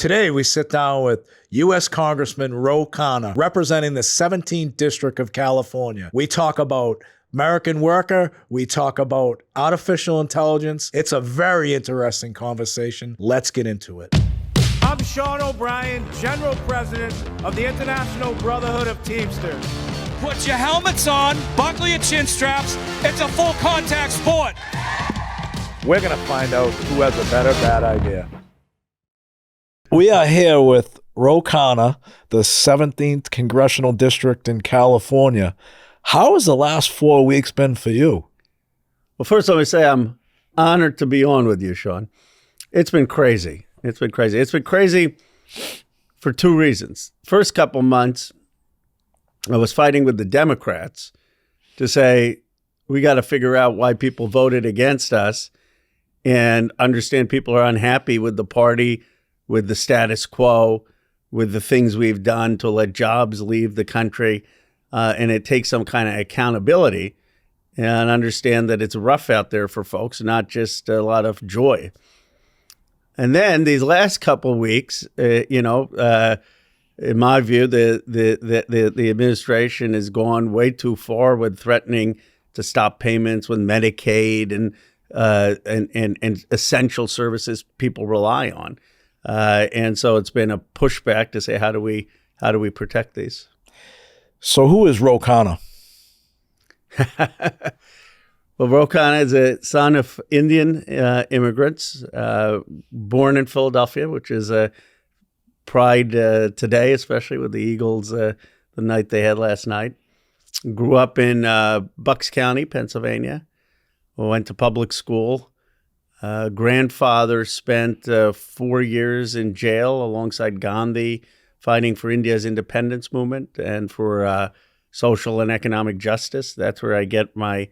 Today, we sit down with U.S. Congressman Ro Khanna, representing the 17th District of California. We talk about American worker. We talk about artificial intelligence. It's a very interesting conversation. Let's get into it. I'm Sean O'Brien, General President of the International Brotherhood of Teamsters. Put your helmets on, buckle your chin straps. It's a full contact sport. We're going to find out who has a better bad idea. We are here with Ro Khanna, the 17th Congressional District in California. How has the last 4 weeks been for you? Well, first let me say I'm honored to be on with you, Sean. It's been crazy. It's been crazy for two reasons. First couple months, I was fighting with the Democrats to say, we got to figure out why people voted against us and understand people are unhappy with the party, with the status quo, with the things we've done to let jobs leave the country. And it takes some kind of accountability and understand that it's rough out there for folks, not just a lot of joy. And then these last couple of weeks, in my view, the administration has gone way too far with threatening to stop payments with Medicaid and essential services people rely on. And so it's been a pushback to say, how do we protect these? So who is Ro Khanna? Well, Ro Khanna is a son of Indian immigrants, born in Philadelphia, which is a pride today, especially with the Eagles, the night they had last night. Grew up in Bucks County, Pennsylvania. Went to public school. Grandfather spent 4 years in jail alongside Gandhi, fighting for India's independence movement and for social and economic justice. That's where I get my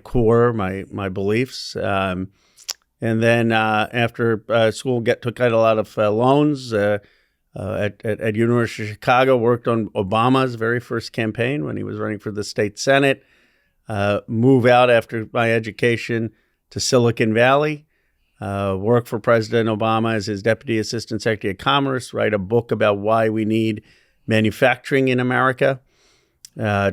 core, my beliefs. And then after school, took out a lot of loans at University of Chicago. Worked on Obama's very first campaign when he was running for the state senate. Move out after my education to Silicon Valley, work for President Obama as his Deputy Assistant Secretary of Commerce, write a book about why we need manufacturing in America,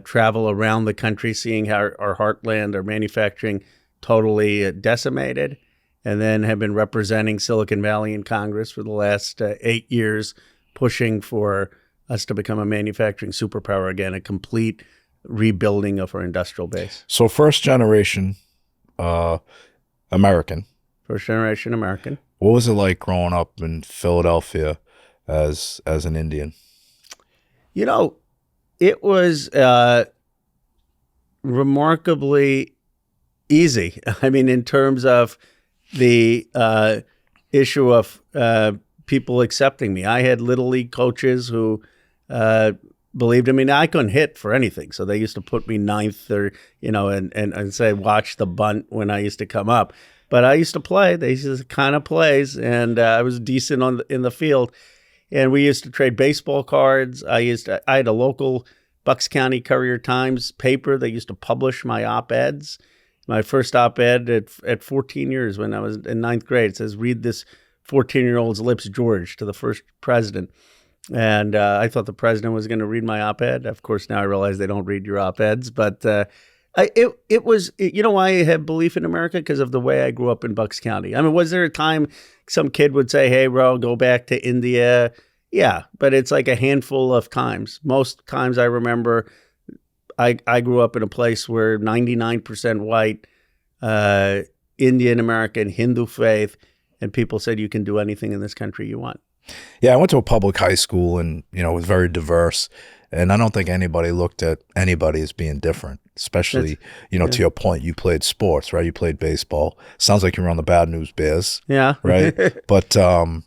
travel around the country, seeing how our heartland, our manufacturing totally decimated, and then have been representing Silicon Valley in Congress for the last 8 years, pushing for us to become a manufacturing superpower again, a complete rebuilding of our industrial base. So first generation American. First generation American. What was it like growing up in Philadelphia as an Indian? You know, it was remarkably easy. I mean, in terms of the issue of people accepting me. I had Little League coaches who believed in me. Now, I couldn't hit for anything, so they used to put me ninth or, and say, watch the bunt when I used to come up. But I used to play. They used to kind of plays, and I was decent in the field. And we used to trade baseball cards. I had a local Bucks County Courier-Times paper. They used to publish my op-eds. My first op-ed at 14 years when I was in ninth grade, it says, read this 14-year-old's lips, George, to the first president. And I thought the president was going to read my op-ed. Of course, now I realize they don't read your op-eds. But it was, why I have belief in America? Because of the way I grew up in Bucks County. I mean, was there a time some kid would say, hey, Ro, go back to India? Yeah, but it's like a handful of times. Most times I remember I grew up in a place where 99% white, Indian American, Hindu faith, and people said you can do anything in this country you want. Yeah, I went to a public high school and, it was very diverse. And I don't think anybody looked at anybody as being different, especially, to your point, you played sports, right? You played baseball. Sounds like you were on the Bad News Bears. Yeah. Right. But, I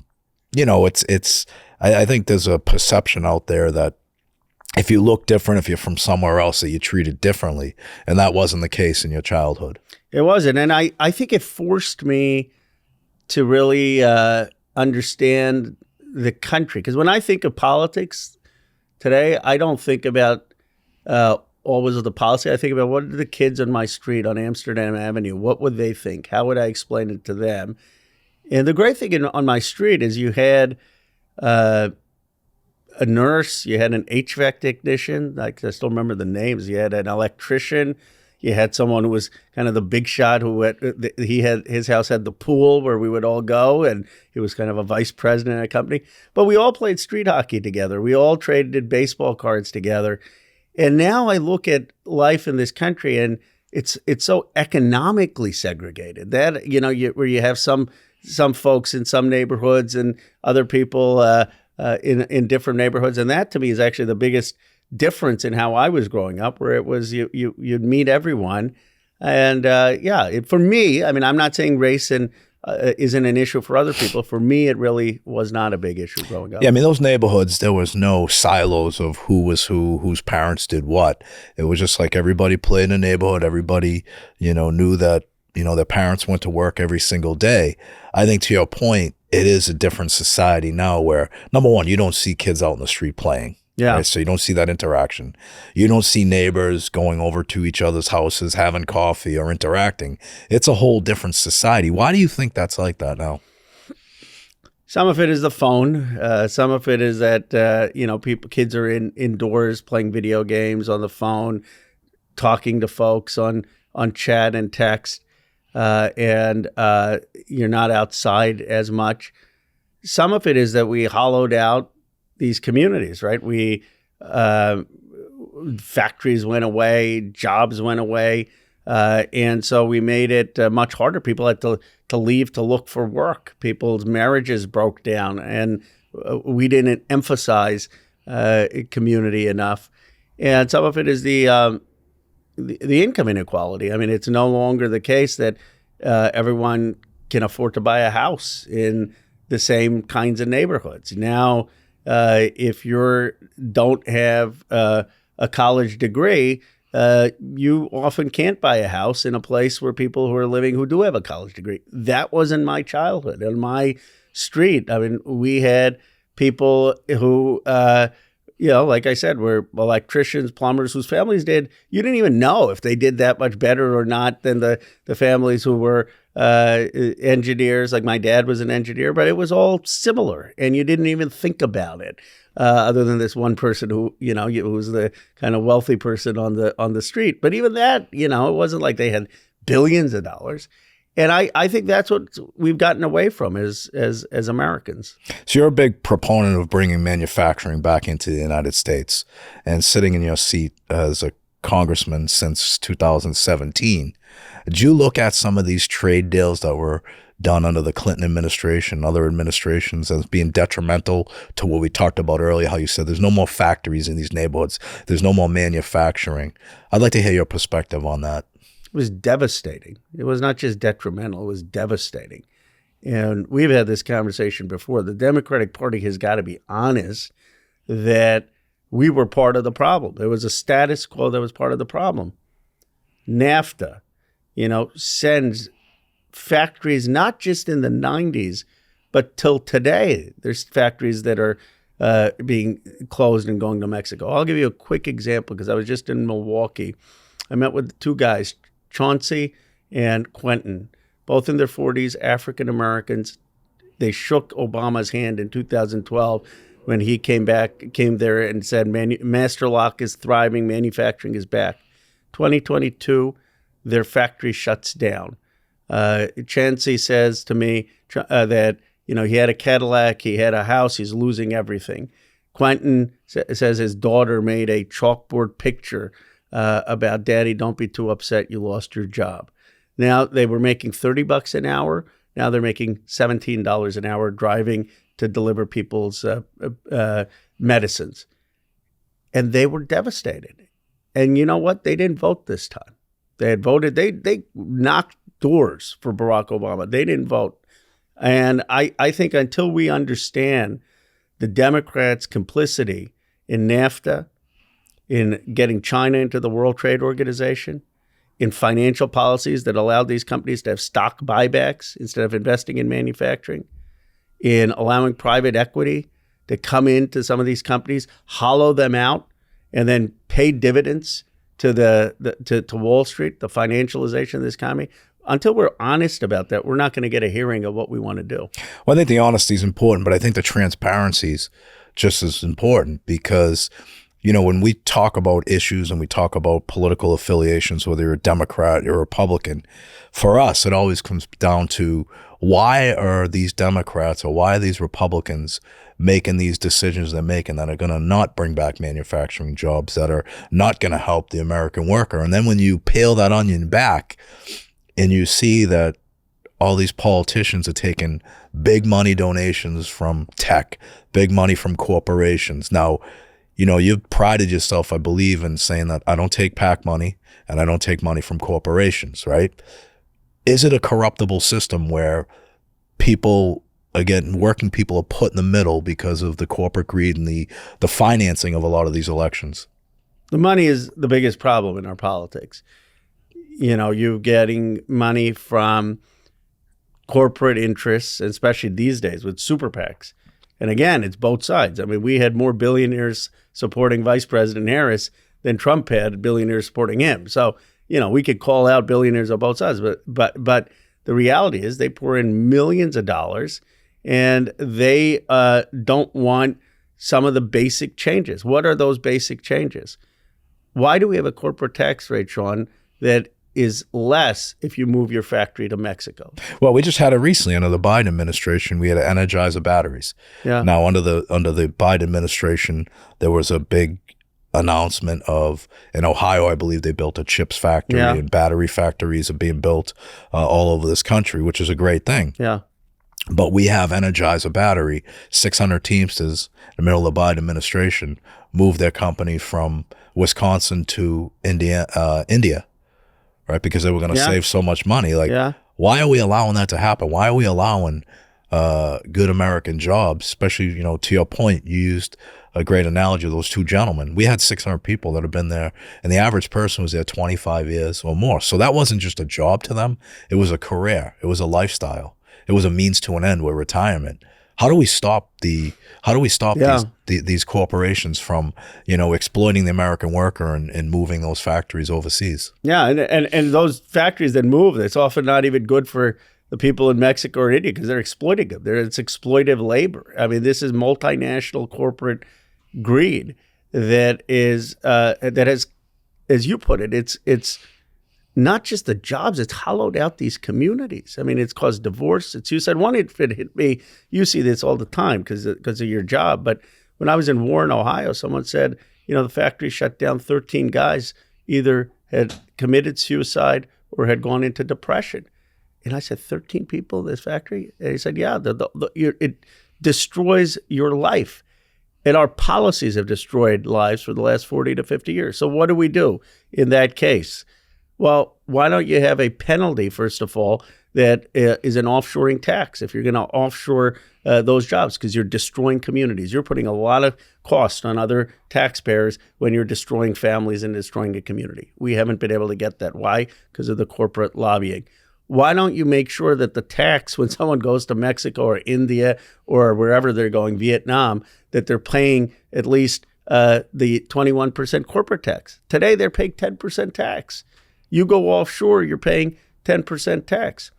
think there's a perception out there that if you look different, if you're from somewhere else, that you're treated differently. And that wasn't the case in your childhood. It wasn't. And I think it forced me to really understand the country. Because when I think of politics today, I don't think about always the policy. I think about what are the kids on my street on Amsterdam Avenue? What would they think? How would I explain it to them? And the great thing on my street is you had a nurse, you had an HVAC technician. Like, I still remember the names. You had an electrician. You had someone who was kind of the big shot who his house had the pool where we would all go, and he was kind of a vice president of a company. But we all played street hockey together. We all traded baseball cards together. And now I look at life in this country, and it's so economically segregated that, where you have some folks in some neighborhoods and other people in different neighborhoods. And that, to me, is actually the biggest difference in how I was growing up, where it was you'd meet everyone. And for me, I mean, I'm not saying race isn't an issue for other people. For me, it really was not a big issue growing up. Yeah, I mean, those neighborhoods, there was no silos of who was who, whose parents did what. It was just like everybody played in the neighborhood. Everybody, knew that, their parents went to work every single day. I think, to your point, it is a different society now where, number one, you don't see kids out in the street playing. Yeah. Right? So you don't see that interaction. You don't see neighbors going over to each other's houses, having coffee or interacting. It's a whole different society. Why do you think that's like that now? Some of it is the phone. Some of it is that, kids are indoors playing video games on the phone, talking to folks on chat and text, and you're not outside as much. Some of it is that we hollowed out these communities, right? Factories went away, jobs went away, and so we made it much harder. People had to leave to look for work. People's marriages broke down, and we didn't emphasize community enough. And some of it is the income inequality. I mean, it's no longer the case that everyone can afford to buy a house in the same kinds of neighborhoods. Now, if you don't have a college degree, you often can't buy a house in a place where people who are living who do have a college degree. That wasn't my childhood. On my street, I mean, we had people who, like I said, were electricians, plumbers, whose families did. You didn't even know if they did that much better or not than the families who were engineers. Like my dad was an engineer, but it was all similar, and you didn't even think about it, other than this one person who was the kind of wealthy person on the street. But even that, it wasn't like they had billions of dollars. And I think that's what we've gotten away from as Americans. So you're a big proponent of bringing manufacturing back into the United States, and sitting in your seat as a congressman since 2017. Did you look at some of these trade deals that were done under the Clinton administration, other administrations, as being detrimental to what we talked about earlier, how you said there's no more factories in these neighborhoods, there's no more manufacturing? I'd like to hear your perspective on that. It was devastating. It was not just detrimental, it was devastating. And we've had this conversation before. The Democratic Party has got to be honest that we were part of the problem. There was a status quo that was part of the problem. NAFTA, sends factories, not just in the 90s, but till today. There's factories that are being closed and going to Mexico. I'll give you a quick example because I was just in Milwaukee. I met with two guys, Chauncey and Quentin, both in their 40s, African Americans. They shook Obama's hand in 2012 when he came there and said, Master Lock is thriving, manufacturing is back. 2022, their factory shuts down. Chauncey says to me that, he had a Cadillac, he had a house, he's losing everything. Quentin says his daughter made a chalkboard picture about, Daddy, don't be too upset, you lost your job. Now they were making $30 an hour. Now they're making $17 an hour driving to deliver people's medicines. And they were devastated. And you know what? They didn't vote this time. They had voted. They knocked doors for Barack Obama. They didn't vote. And I think until we understand the Democrats' complicity in NAFTA, in getting China into the World Trade Organization, in financial policies that allowed these companies to have stock buybacks instead of investing in manufacturing, in allowing private equity to come into some of these companies, hollow them out, and then pay dividends to to Wall Street, the financialization of this economy. until we're honest about that, we're not going to get a hearing of what we want to do. Well, I think the honesty is important, but I think the transparency is just as important because, you know, when we talk about issues and we talk about political affiliations, whether you're a Democrat or Republican, for us, it always comes down to why are these Democrats or why are these Republicans making these decisions they're making that are going to not bring back manufacturing jobs, that are not going to help the American worker. And then when you peel that onion back and you see that all these politicians are taking big money donations from tech, big money from corporations. Now, you know, you've prided yourself, I believe, in saying that I don't take PAC money and I don't take money from corporations, right? Is it a corruptible system where people, again, working people are put in the middle because of the corporate greed and the financing of a lot of these elections? The money is the biggest problem in our politics. You know, you're getting money from corporate interests, especially these days with super PACs. And again, it's both sides. I mean, we had more billionaires supporting Vice President Harris than Trump had billionaires supporting him. So, you know, we could call out billionaires on both sides, but the reality is they pour in millions of dollars and they don't want some of the basic changes. What are those basic changes? Why do we have a corporate tax rate, Sean, that is less if you move your factory to Mexico? Well, we just had it recently under the Biden administration. We had to energize the batteries. Yeah. Now, under the Biden administration, there was a big announcement of, in Ohio, I believe they built a chips factory and battery factories are being built all over this country, which is a great thing. Yeah. But we have energized a battery. 600 Teamsters in the middle of the Biden administration moved their company from Wisconsin to India, right? Because they were going to save so much money. Like, why are we allowing that to happen? Why are we allowing good American jobs, especially, you know, to your point, you used a great analogy of those two gentlemen. We had 600 people that have been there, and the average person was there 25 years or more. So that wasn't just a job to them. It was a career. It was a lifestyle. It was a means to an end with retirement. How do we stop these corporations from, you know, exploiting the American worker and moving those factories overseas? Yeah, and those factories that move, it's often not even good for the people in Mexico or India because they're exploiting them. It's exploitive labor. I mean, this is multinational corporate greed that has, as you put it, it's not just the jobs, it's hollowed out these communities. I mean, it's caused divorce. It's, you said, if it hit me, you see this all the time because of your job. But when I was in Warren, Ohio, someone said, you know, the factory shut down. 13 guys either had committed suicide or had gone into depression. And I said, 13 people in this factory? And he said, yeah, it destroys your life. And our policies have destroyed lives for the last 40 to 50 years. So what do we do in that case? Well, why don't you have a penalty, first of all, that is an offshoring tax if you're going to offshore those jobs because you're destroying communities. You're putting a lot of cost on other taxpayers when you're destroying families and destroying a community. We haven't been able to get that. Why? Because of the corporate lobbying. Why don't you make sure that the tax when someone goes to Mexico or India or wherever they're going, Vietnam, that they're paying at least the 21% corporate tax? Today, they're paying 10% tax. You go offshore, you're paying 10% tax.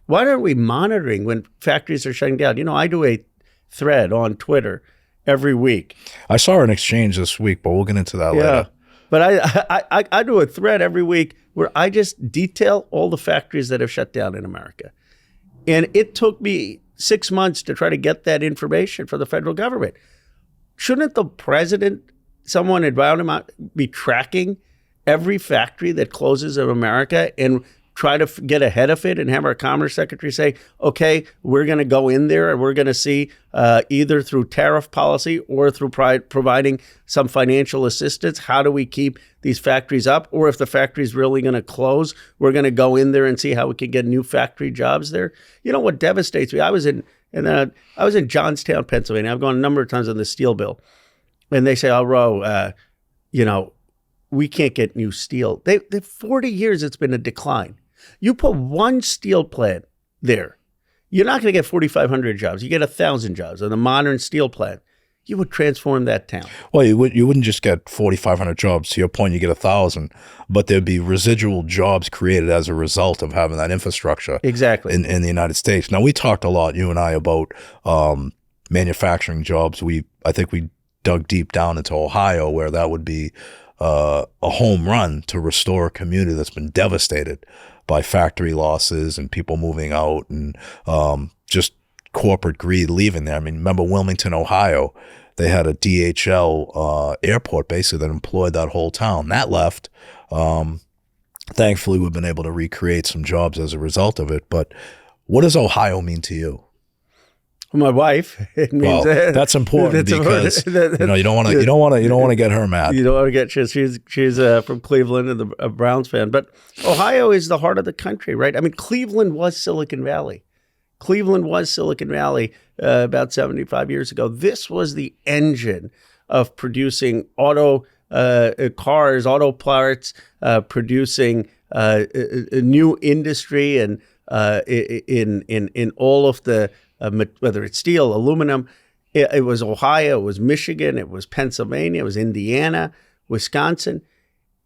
Why aren't we monitoring when factories are shutting down? You know, I do a thread on Twitter every week. I saw an exchange this week, but we'll get into that later. But I do a thread every week where I just detail all the factories that have shut down in America. And it took me 6 months to try to get that information for the federal government. Shouldn't the president, someone around him, be tracking every factory that closes in America and try to get ahead of it and have our Commerce Secretary say, okay, we're going to go in there and we're going to see either through tariff policy or through providing some financial assistance, how do we keep these factories up? Or if the factory's really going to close, we're going to go in there and see how we can get new factory jobs there. You know what devastates me? I was in Johnstown, Pennsylvania. I've gone a number of times on the steel bill. And they say, oh, Ro, you know, we can't get new steel. They 40 years it's been a decline. You put one steel plant there, you're not going to get 4,500 jobs. You get 1,000 jobs on a modern steel plant. you would transform that town. Well, you wouldn't just get 4,500 jobs. To your point, you get 1,000, but there'd be residual jobs created as a result of having that infrastructure. Exactly. In the United States. Now, we talked a lot, you and I, about manufacturing jobs. I think we dug deep down into Ohio, where that would be a home run to restore a community that's been devastated by factory losses and people moving out and just corporate greed leaving there. I mean, remember Wilmington, Ohio? They had a DHL airport basically that employed that whole town. That left. Thankfully, we've been able to recreate some jobs as a result of it. But what does Ohio mean to you? My wife. It means that's important because you don't want to get her mad. You don't want to get she's from Cleveland and a Browns fan. But Ohio is the heart of the country, right? I mean, Cleveland was Silicon Valley. Cleveland was Silicon Valley about 75 years ago. This was the engine of producing cars, auto parts, producing a new industry, and in all of the whether it's steel, aluminum. It was Ohio, it was Michigan, it was Pennsylvania, it was Indiana, Wisconsin.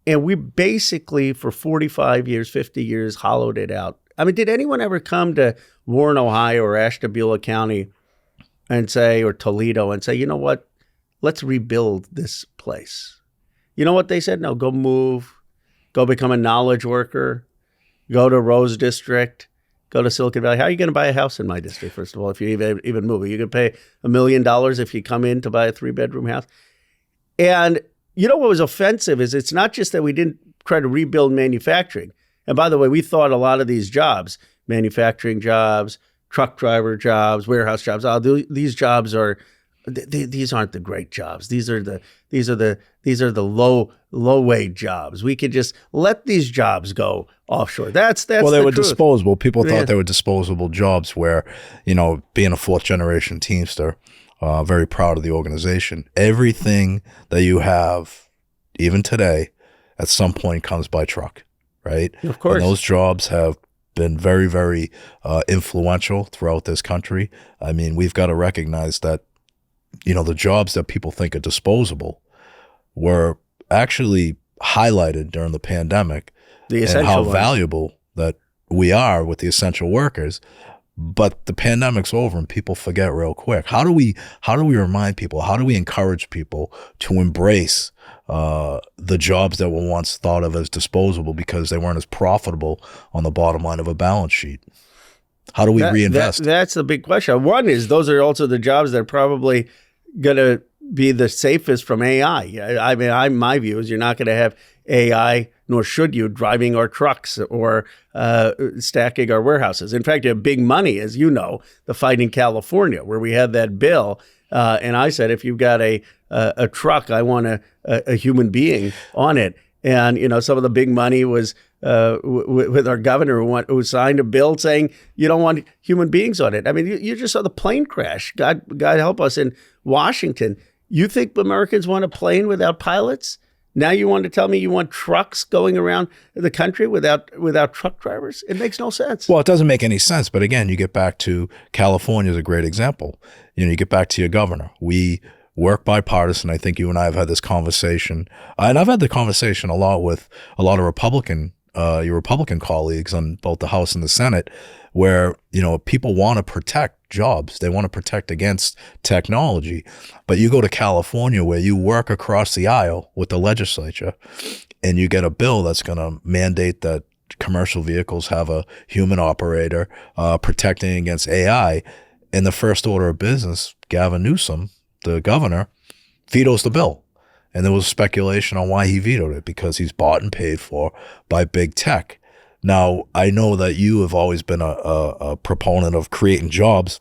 And we basically, for 45 years, 50 years, hollowed it out. I mean, did anyone ever come to Warren, Ohio, or Ashtabula County and say, or Toledo, and say, you know what, let's rebuild this place? You know what they said? No, go move, go become a knowledge worker, go to Rose District, go to Silicon Valley. How are you going to buy a house in my district, first of all, if you even move? Are you going to pay $1 million if you come in to buy a 3-bedroom house? And you know what was offensive is it's not just that we didn't try to rebuild manufacturing. And by the way, we thought a lot of these jobs, manufacturing jobs, truck driver jobs, warehouse jobs, these jobs are, these aren't the great jobs. These are the low wage jobs. We could just let these jobs go offshore. That's well, they the were truth. disposable. People thought they were disposable jobs. Where, being a 4th generation Teamster, very proud of the organization. Everything that you have, even today, at some point comes by truck, right? Of course. And those jobs have been very, very influential throughout this country. I mean, we've got to recognize that, the jobs that people think are disposable were actually highlighted during the pandemic, and how valuable that we are with the essential workers. But the pandemic's over and people forget real quick. How do we remind people? How do we encourage people to embrace the jobs that were once thought of as disposable because they weren't as profitable on the bottom line of a balance sheet? How do we reinvest? That's the big question. One is those are also the jobs that are probably going to be the safest from AI. I mean, my view is you're not going to have AI, nor should you, driving our trucks or stacking our warehouses. In fact, you have big money, as you know, the fight in California, where we had that bill. And I said, if you've got a truck, I want a human being on it. And, some of the big money was with our governor who signed a bill saying you don't want human beings on it. I mean, you just saw the plane crash. God help us, in Washington. You think Americans want a plane without pilots? Now you want to tell me you want trucks going around the country without truck drivers? It makes no sense. Well, it doesn't make any sense. But again, you get back to California is a great example. You get back to your governor. We work bipartisan. I think you and I have had this conversation, and I've had the conversation a lot with a lot of your Republican colleagues on both the House and the Senate, where people want to protect jobs. They want to protect against technology. But you go to California, where you work across the aisle with the legislature, and you get a bill that's going to mandate that commercial vehicles have a human operator, protecting against AI. And the first order of business, Gavin Newsom, the governor, vetoes the bill. And there was speculation on why he vetoed it, because he's bought and paid for by big tech. Now, I know that you have always been a proponent of creating jobs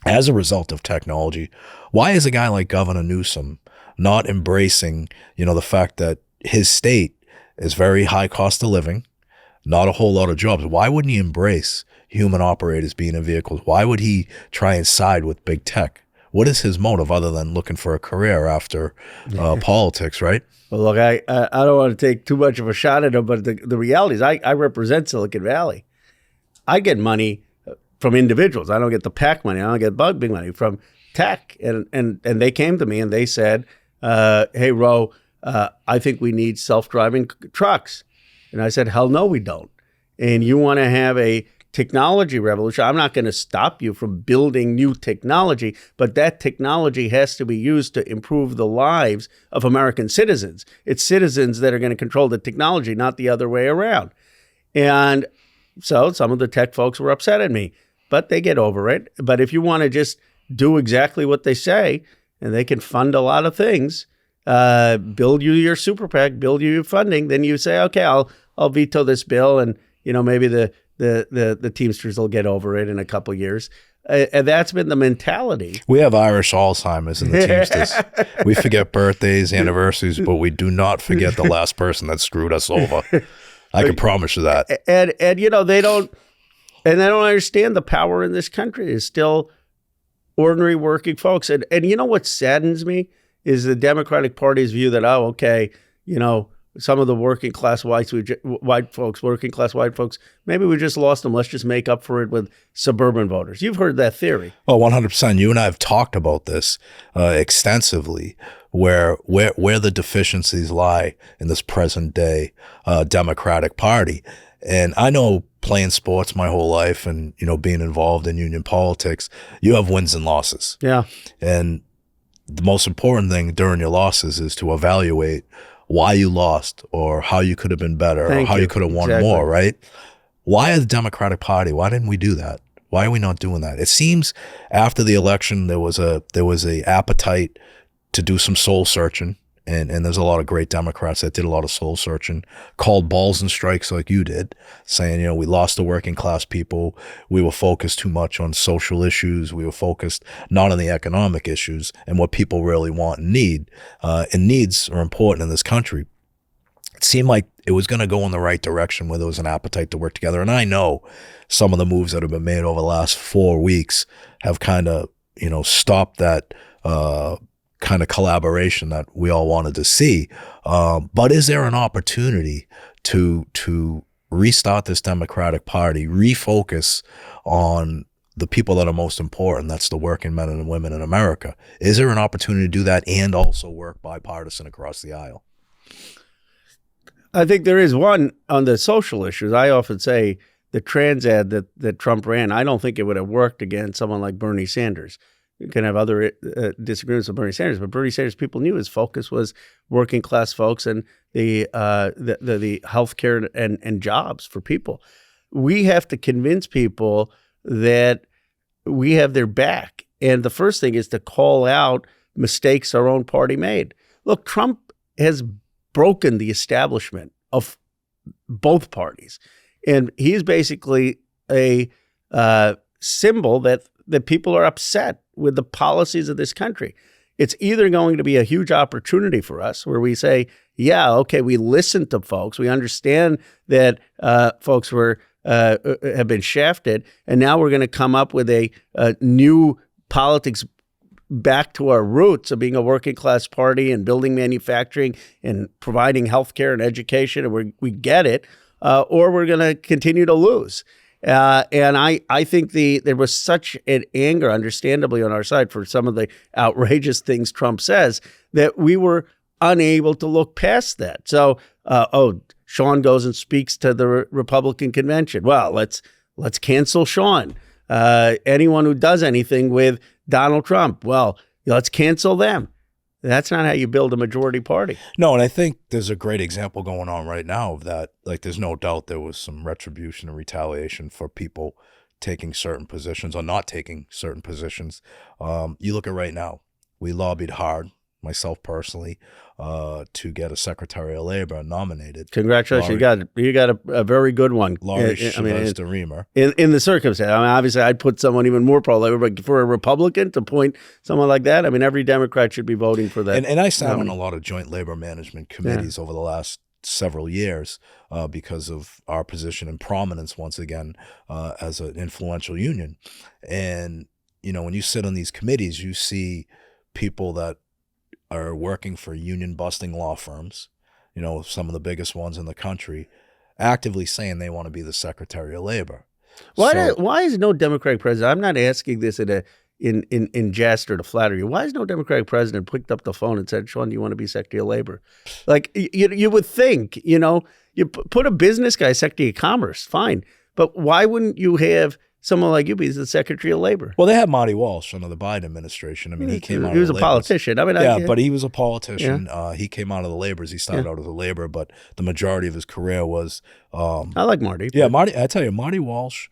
as a result of technology. Why is a guy like Governor Newsom not embracing, the fact that his state is very high cost of living, not a whole lot of jobs? Why wouldn't he embrace human operators being in vehicles? Why would he try and side with big tech? What is his motive other than looking for a career after politics, right? Well, look, I don't want to take too much of a shot at him, but the reality is I represent Silicon Valley. I get money from individuals. I don't get the PAC money. I don't get big money from tech, and they came to me and they said, "Hey, Ro, I think we need self-driving trucks." And I said, "Hell no, we don't. And you want to have a technology revolution? I'm not going to stop you from building new technology, but that technology has to be used to improve the lives of American citizens. It's citizens that are going to control the technology, not the other way around." And so some of the tech folks were upset at me, but they get over it. But if you want to just do exactly what they say, and they can fund a lot of things, build you your super PAC, build you your funding, then you say, okay, I'll veto this bill, and maybe the Teamsters will get over it in a couple of years. And that's been the mentality. We have Irish Alzheimer's in the Teamsters. We forget birthdays, anniversaries, but we do not forget the last person that screwed us over. I can promise you that. And they don't understand the power in this country is still ordinary working folks. And you know what saddens me is the Democratic Party's view that, some of the working class white folks, maybe we just lost them. Let's just make up for it with suburban voters. You've heard that theory. Oh, 100%. You and I have talked about this extensively, where the deficiencies lie in this present day Democratic Party. And I know, playing sports my whole life and, being involved in union politics, you have wins and losses. Yeah. And the most important thing during your losses is to evaluate why you lost, or how you could have been better, or how you could have won more, right? Why as the Democratic Party, why didn't we do that? Why are we not doing that? It seems after the election there was a appetite to do some soul searching, and there's a lot of great Democrats that did a lot of soul searching, called balls and strikes like you did, saying, we lost the working class people. We were focused too much on social issues. We were focused not on the economic issues and what people really want and need. And needs are important in this country. It seemed like it was going to go in the right direction where there was an appetite to work together. And I know some of the moves that have been made over the last 4 weeks have kind of, stopped that kind of collaboration that we all wanted to see. But is there an opportunity to restart this Democratic Party, refocus on the people that are most important? That's the working men and women in America. Is there an opportunity to do that and also work bipartisan across the aisle? I think there is one on the social issues. I often say the trans ad that Trump ran, I don't think it would have worked against someone like Bernie Sanders. You can have other disagreements with Bernie Sanders, but Bernie Sanders, people knew his focus was working class folks and the healthcare and jobs for people. We have to convince people that we have their back. And the first thing is to call out mistakes our own party made. Look, Trump has broken the establishment of both parties. And he's basically a symbol that people are upset with the policies of this country. It's either going to be a huge opportunity for us where we say, yeah, okay, we listen to folks. We understand that folks have been shafted, and now we're going to come up with a new politics back to our roots of being a working class party and building manufacturing and providing healthcare and education, and we get it, or we're going to continue to lose. And I think there was such an anger, understandably, on our side for some of the outrageous things Trump says that we were unable to look past that. So, Sean goes and speaks to the Republican convention. Well, let's cancel Sean. Anyone who does anything with Donald Trump, well, let's cancel them. That's not how you build a majority party. No, and I think there's a great example going on right now of that. Like, there's no doubt there was some retribution and retaliation for people taking certain positions or not taking certain positions. You look at right now, we lobbied hard, myself personally, to get a Secretary of Labor nominated. Congratulations. You got a very good one. Chavez-Deremer. In the circumstance. Obviously, I'd put someone even more pro-labor, but for a Republican to point someone like that, every Democrat should be voting for that. And I sat on a lot of joint labor management committees over the last several years because of our position and prominence, once again, as an influential union. And, when you sit on these committees, you see people that are working for union-busting law firms, some of the biggest ones in the country, actively saying they want to be the Secretary of Labor. Why is no Democratic president? I'm not asking this in in jest or to flatter you. Why has no Democratic president picked up the phone and said, Sean, do you want to be Secretary of Labor? Like, you would think, you put a business guy Secretary of Commerce, fine. But why wouldn't you have someone like you be the Secretary of Labor? Well, they had Marty Walsh under the Biden administration. I mean, he came out. He was a politician. I mean, but he was a politician. Yeah. He came out of the laborers. He started out as a laborer, but the majority of his career was. I like Marty. Yeah, Marty. I tell you, Marty Walsh.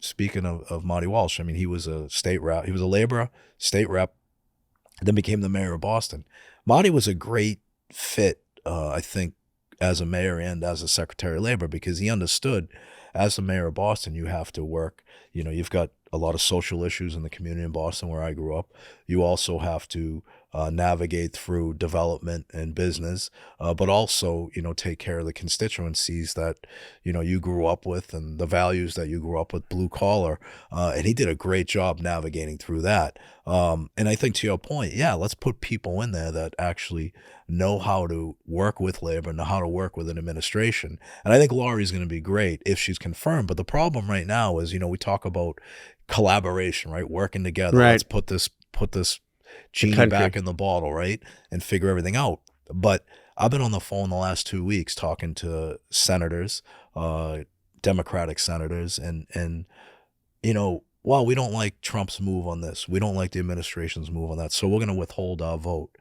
Speaking of Marty Walsh, I mean, he was a state rep. He was a laborer, state rep, then became the mayor of Boston. Marty was a great fit, I think, as a mayor and as a Secretary of Labor, because he understood, as the mayor of Boston, you have to work. You've got a lot of social issues in the community in Boston where I grew up. You also have to navigate through development and business, but also, take care of the constituencies that, you grew up with and the values that you grew up with, blue collar. And he did a great job navigating through that. And I think to your point, yeah, let's put people in there that actually know how to work with labor, know how to work with an administration. And I think Laurie's going to be great if she's confirmed. But the problem right now is, we talk about collaboration, right? Working together. Right. Let's put this genie back in the bottle, right? And figure everything out. But I've been on the phone the last 2 weeks talking to senators, Democratic senators, and well, we don't like Trump's move on this. We don't like the administration's move on that. So we're going to withhold our vote.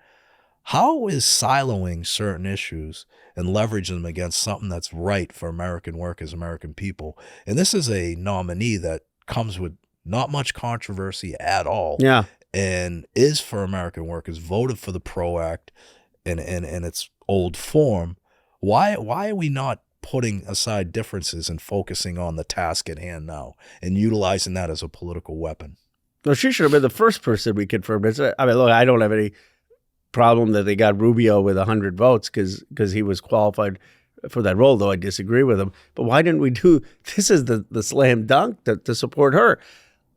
How is siloing certain issues and leveraging them against something that's right for American workers, American people? And this is a nominee that comes with not much controversy at all. Yeah. And is for American workers, voted for the PRO Act in its old form. Why are we not putting aside differences and focusing on the task at hand now and utilizing that as a political weapon? Well, she should have been the first person we confirmed. I mean, look, I don't have any problem that they got Rubio with 100 votes because he was qualified for that role, though I disagree with him. But why didn't we do this is the slam dunk to support her?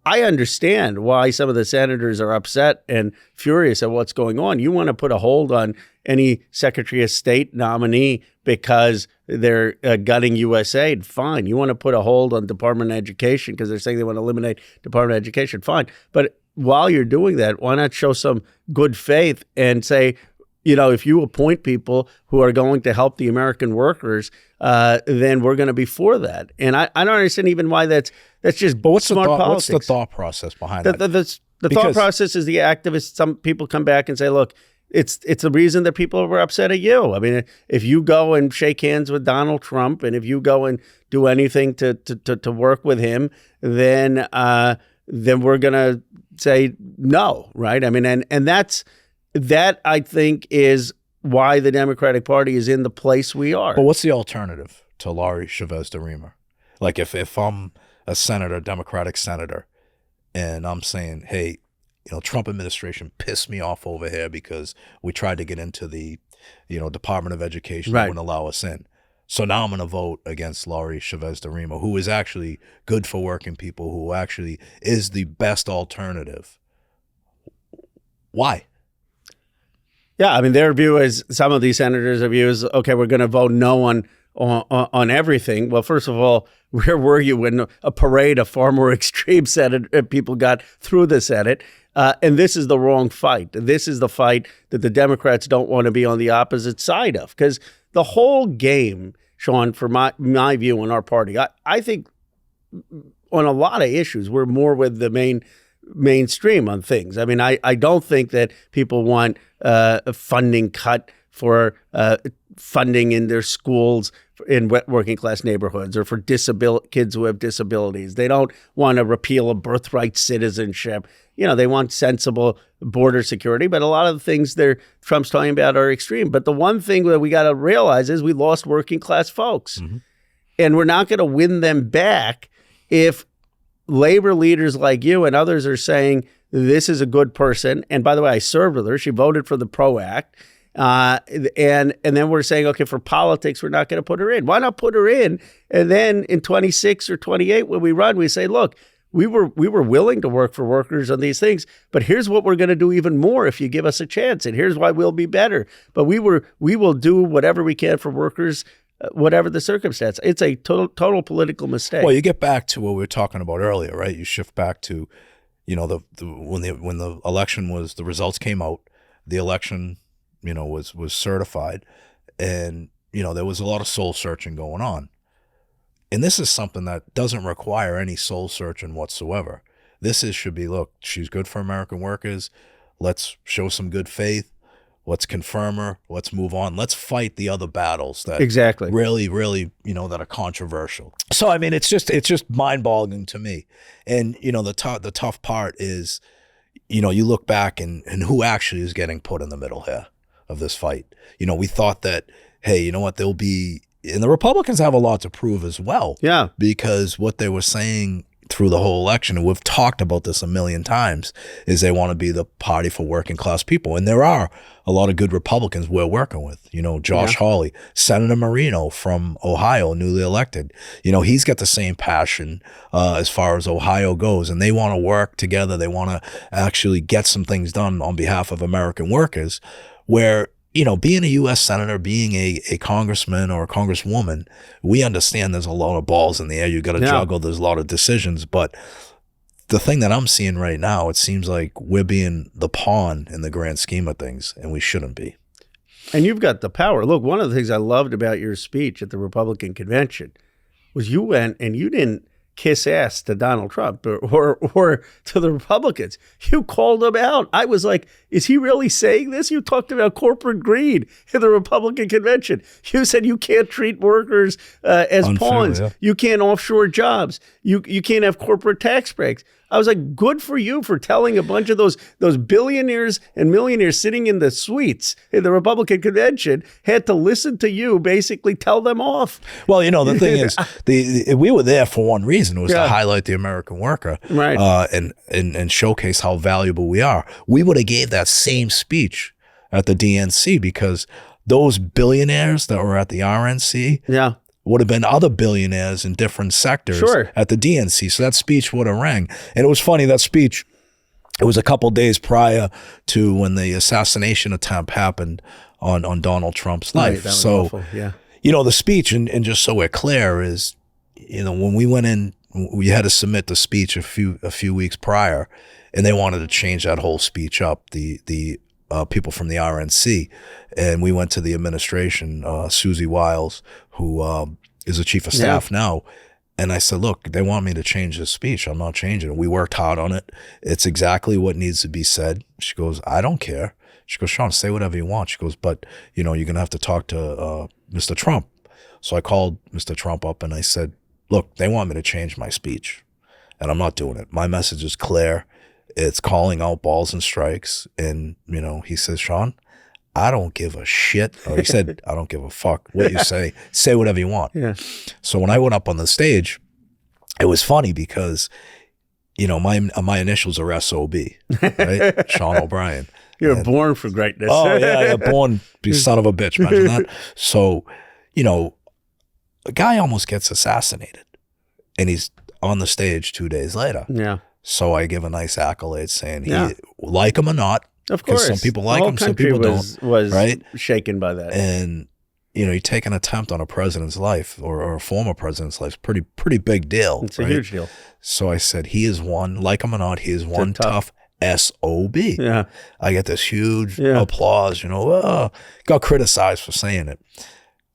I understand why some of the senators are upset and furious at what's going on. You want to put a hold on any Secretary of State nominee because they're gutting USAID, fine. You want to put a hold on Department of Education because they're saying they want to eliminate Department of Education, fine. But while you're doing that, why not show some good faith and say, if you appoint people who are going to help the American workers, then we're going to be for that. And I don't understand even why that's just smart politics. What's the thought process behind that? The thought process is the activists. Some people come back and say, look, it's the reason that people were upset at you. I mean, if you go and shake hands with Donald Trump and if you go and do anything to work with him, then we're going to say no, right? I mean, and that I think is why the Democratic Party is in the place we are. But what's the alternative to Laurie Chavez-Deremer? Like if I'm a senator, Democratic senator, and I'm saying, hey, Trump administration pissed me off over here because we tried to get into the, Department of Education, right, wouldn't allow us in. So now I'm going to vote against Laurie Chavez-Deremer, who is actually good for working people, who actually is the best alternative. Why? Yeah, I mean, their view is, some of these senators' view is, okay, we're going to vote no on everything. Well, first of all, where were you when a parade of far more extreme Senate people got through the Senate? And this is the wrong fight. This is the fight that the Democrats don't want to be on the opposite side of. Because the whole game, Sean, for my view in our party, I think on a lot of issues, we're more with the mainstream on things. I mean, I don't think that people want a funding cut for funding in their schools in working class neighborhoods or for kids who have disabilities. They don't want to repeal a birthright citizenship. They want sensible border security, but a lot of the things Trump's talking about are extreme. But the one thing that we got to realize is we lost working class folks. Mm-hmm. And we're not going to win them back if labor leaders like you and others are saying this is a good person. And by the way, I served with her. She voted for the PRO Act. And then we're saying, okay, for politics, we're not going to put her in. Why not put her in? And then in 26 or 28, when we run, we say, look, we were willing to work for workers on these things, but here's what we're going to do even more if you give us a chance. And here's why we'll be better. But we will do whatever we can for workers, whatever the circumstance. It's a total political mistake. Well, you get back to what we were talking about earlier, right? You shift back to, you know, when the election was, the results came out, the election, you know, was certified, and, you know, there was a lot of soul searching going on. And this is something that doesn't require any soul searching whatsoever. Should be, look, she's good for American workers. Let's show some good faith. Let's confirm her. Let's move on. Let's fight the other battles that really, really, you know, that are controversial. So, I mean, it's just mind-boggling to me. And, you know, the tough part is, you know, you look back and who actually is getting put in the middle here of this fight. You know, we thought that, hey, you know what, there'll be, and the Republicans have a lot to prove as well. Yeah. Because what they were saying through the whole election, and we've talked about this a million times, is they want to be the party for working class people. And there are a lot of good Republicans we're working with. You know, Josh Hawley, Senator Marino from Ohio, newly elected. You know, he's got the same passion as far as Ohio goes, and they want to work together. They want to actually get some things done on behalf of American workers, where, you know, being a U.S. Senator, being a congressman or a congresswoman, we understand there's a lot of balls in the air. You got to juggle. There's a lot of decisions. But the thing that I'm seeing right now, it seems like we're being the pawn in the grand scheme of things, and we shouldn't be. And you've got the power. Look, one of the things I loved about your speech at the Republican convention was you went and you didn't kiss ass to Donald Trump or to the Republicans. You called them out. I was like, is he really saying this? You talked about corporate greed in the Republican convention. You said you can't treat workers as pawns. Yeah. You can't offshore jobs. You can't have corporate tax breaks. I was like, good for you for telling a bunch of those billionaires and millionaires sitting in the suites in the Republican convention had to listen to you basically tell them off. Well, you know, the thing is, we were there for one reason. It was to highlight the American worker, right? And showcase how valuable we are. We would have gave that same speech at the DNC because those billionaires that were at the RNC, would have been other billionaires in different sectors at the DNC. So that speech would have rang. And it was funny, that speech, it was a couple days prior to when the assassination attempt happened on Donald Trump's life. That was awful. Yeah. You know, the speech, and just so we're clear, is, you know, when we went in, we had to submit the speech a few weeks prior, and they wanted to change that whole speech up, the people from the RNC. And we went to the administration, Susie Wiles, who is the chief of staff now. And I said, look, they want me to change this speech. I'm not changing it. We worked hard on it. It's exactly what needs to be said. She goes, I don't care. She goes, Sean, say whatever you want. She goes, but, you know, you're going to have to talk to Mr. Trump. So I called Mr. Trump up and I said, look, they want me to change my speech, and I'm not doing it. My message is clear. It's calling out balls and strikes. And, you know, he says, Sean, I don't give a shit. Or he said, I don't give a fuck what you say. Say whatever you want. Yeah. So when I went up on the stage, it was funny because, you know, my initials are SOB, right? Sean O'Brien. You're born for greatness. Oh, yeah, you're born, you son of a bitch. Imagine that. So, you know, a guy almost gets assassinated, and he's on the stage 2 days later. Yeah. So I give a nice accolade saying, he, like him or not, of course, some people like him, some people don't. Was right? shaken by that. And, you know, you take an attempt on a president's life or a former president's life, pretty big deal. It's a huge deal. So I said, he is one, like him or not, he is one tough SOB. Yeah. I get this huge applause, you know, got criticized for saying it.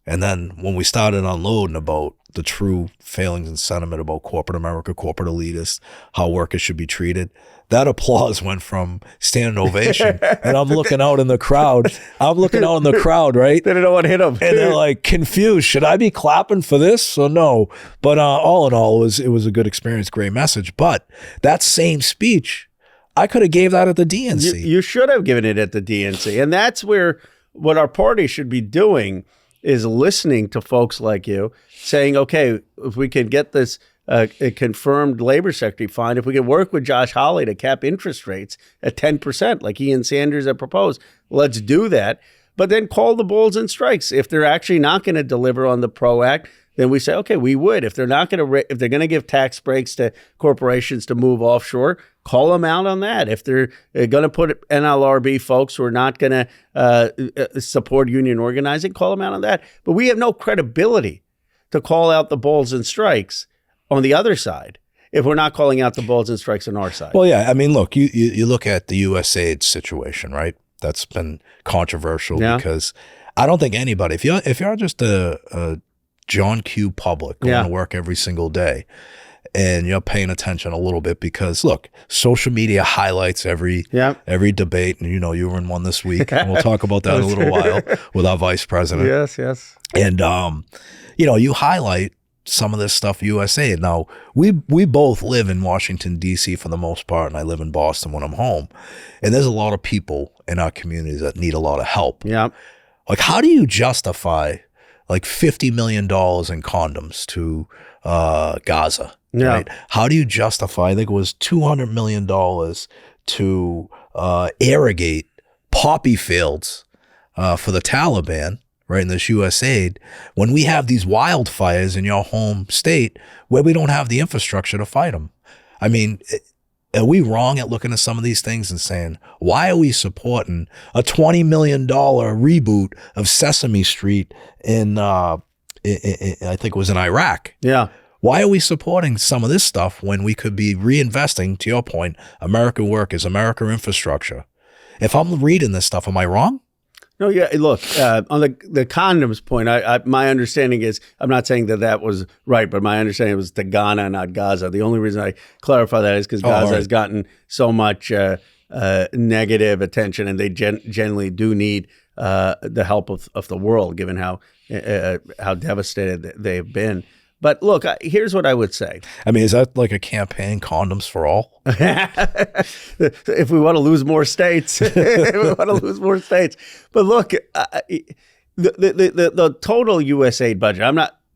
And then when we started unloading about the true failings and sentiment about corporate America, corporate elitists, how workers should be treated, that applause went from standing ovation. And I'm looking out in the crowd. Right? They didn't know what hit them. And they're like confused. Should I be clapping for this or no? But all in all, it was a good experience, great message. But that same speech, I could have gave that at the DNC. You should have given it at the DNC. And that's where what our party should be doing is listening to folks like you saying, okay, if we can get this a confirmed labor secretary, fine. If we can work with Josh Hawley to cap interest rates at 10%, like Ian Sanders had proposed, let's do that. But then call the balls and strikes. If they're actually not going to deliver on the PRO Act, then we say, okay, we would. If they're not going to, if they're going to give tax breaks to corporations to move offshore, call them out on that. If they're going to put NLRB folks who are not going to support union organizing, call them out on that. But we have no credibility to call out the balls and strikes on the other side. if we're not calling out the balls and strikes on our side. Well, yeah. I mean, look, you look at the USAID situation, right? That's been controversial because I don't think anybody, if you're just a John Q. public going to work every single day, and you're paying attention a little bit because, look, social media highlights every debate. And, you were in one this week. And we'll talk about that in a little while with our vice president. Yes. And, you highlight some of this stuff USAID. Now, we both live in Washington, D.C. for the most part, and I live in Boston when I'm home. And there's a lot of people in our communities that need a lot of help. Yeah. Like, how do you justify, like, $50 million in condoms to Gaza? Yeah. Right? How do you justify, I think it was $200 million to irrigate poppy fields for the Taliban, right, in this USAID, when we have these wildfires in your home state where we don't have the infrastructure to fight them? I mean, are we wrong at looking at some of these things and saying, why are we supporting a $20 million reboot of Sesame Street in I think it was in Iraq? Yeah. Why are we supporting some of this stuff when we could be reinvesting, to your point, American workers, American infrastructure? If I'm reading this stuff, am I wrong? No, yeah. Look, on the condoms point, my understanding is, I'm not saying that was right, but my understanding was to Ghana, not Gaza. The only reason I clarify that is because Gaza has gotten so much negative attention, and they generally do need the help of the world, given how devastated they've been. But look, here's what I would say. I mean, is that like a campaign, condoms for all? If we want to lose more states, But look, the total USAID budget,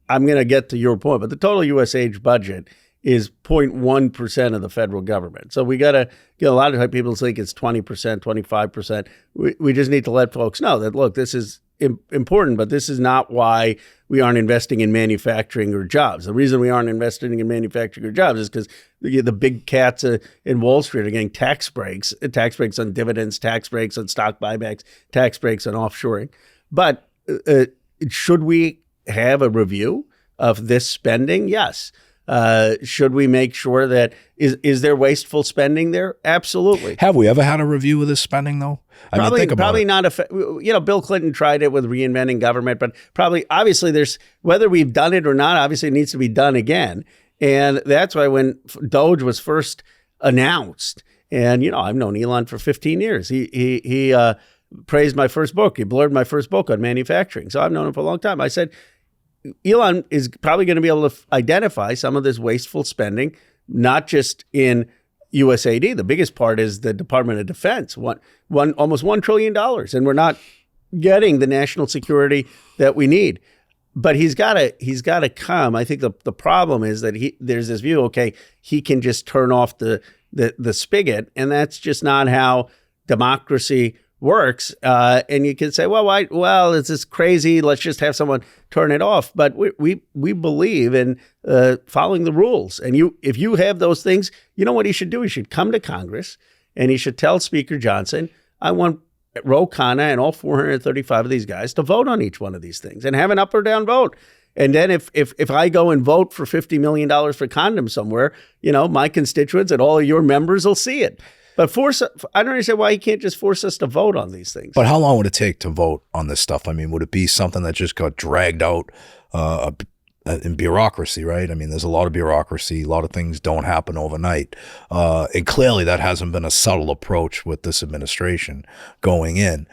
I'm going to get to your point, but the total USAID budget is 0.1% of the federal government. So we got to get a lot of people think it's 20%, 25%. We just need to let folks know that, look, this is important, but this is not why we aren't investing in manufacturing or jobs. The reason we aren't investing in manufacturing or jobs is because the big cats in Wall Street are getting tax breaks on dividends, tax breaks on stock buybacks, tax breaks on offshoring. But should we have a review of this spending? Yes. Should we make sure that is there wasteful spending there? Absolutely. Have we ever had a review of this spending though? Probably not. Bill Clinton tried it with reinventing government, but obviously there's, whether we've done it or not, obviously it needs to be done again. And that's why when Doge was first announced, and I've known Elon for 15 years. He praised my first book. He blurred my first book on manufacturing. So I've known him for a long time. I said, Elon is probably going to be able to identify some of this wasteful spending, not just in USAID. The biggest part is the Department of Defense, almost $1 trillion, and we're not getting the national security that we need. But he's got to come. I think the problem is that there's this view, okay, he can just turn off the spigot, and that's just not how democracy works. And you can say, well, it's this crazy, let's just have someone turn it off. But we believe in following the rules. And if you have those things, you know what he should do? He should come to Congress and he should tell Speaker Johnson, I want Ro Khanna and all 435 of these guys to vote on each one of these things and have an up or down vote. And then if I go and vote for $50 million for condoms somewhere, my constituents and all of your members will see it. But I don't understand why he can't just force us to vote on these things. But how long would it take to vote on this stuff? I mean, would it be something that just got dragged out in bureaucracy, right? I mean, there's a lot of bureaucracy. A lot of things don't happen overnight. And clearly that hasn't been a subtle approach with this administration going in.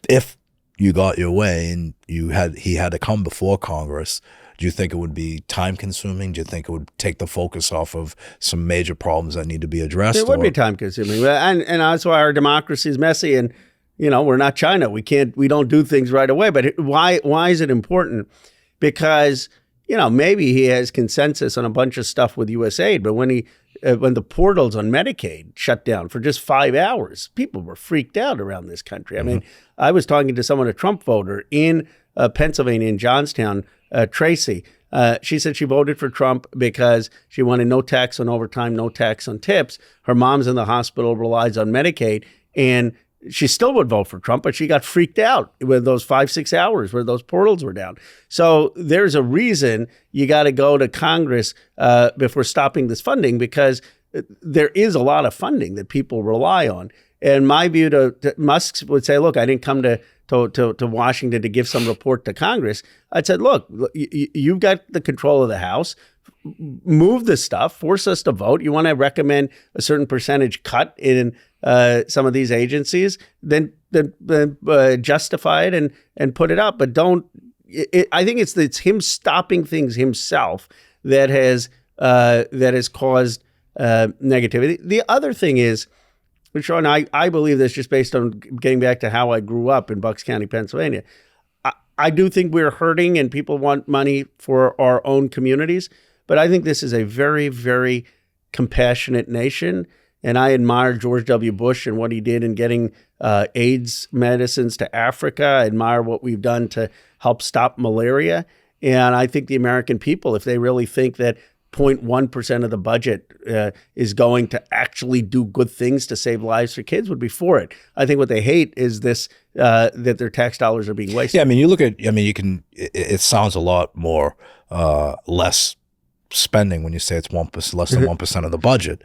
If you got your way and he had to come before Congress, do you think it would be time consuming? Do you think it would take the focus off of some major problems that need to be addressed? It would be time consuming. And that's why our democracy is messy. And, we're not China. We don't do things right away. But why is it important? Because, maybe he has consensus on a bunch of stuff with USAID, but when the portals on Medicaid shut down for just 5 hours, people were freaked out around this country. I mean, I was talking to someone, a Trump voter in Pennsylvania, in Johnstown, Tracy. She said she voted for Trump because she wanted no tax on overtime, no tax on tips. Her mom's in the hospital, relies on Medicaid, and she still would vote for Trump, but she got freaked out with those 5-6 hours where those portals were down. So there's a reason you got to go to Congress before stopping this funding, because there is a lot of funding that people rely on. And my view to Musk would say, look, I didn't come to Washington to give some report to Congress. I said, look, you've got the control of the House. Move this stuff, force us to vote. You want to recommend a certain percentage cut in some of these agencies, then justify it and put it up. But don't. I think it's him stopping things himself that has caused negativity. The other thing is, Sean, I believe this just based on getting back to how I grew up in Bucks County, Pennsylvania. I do think we're hurting and people want money for our own communities, but I think this is a very, very compassionate nation. And I admire George W. Bush and what he did in getting AIDS medicines to Africa. I admire what we've done to help stop malaria. And I think the American people, if they really think that 0.1% of the budget is going to actually do good things to save lives for kids, would be for it. I think what they hate is this, that their tax dollars are being wasted. Yeah, I mean, it sounds a lot more less spending when you say it's less than 1% of the budget.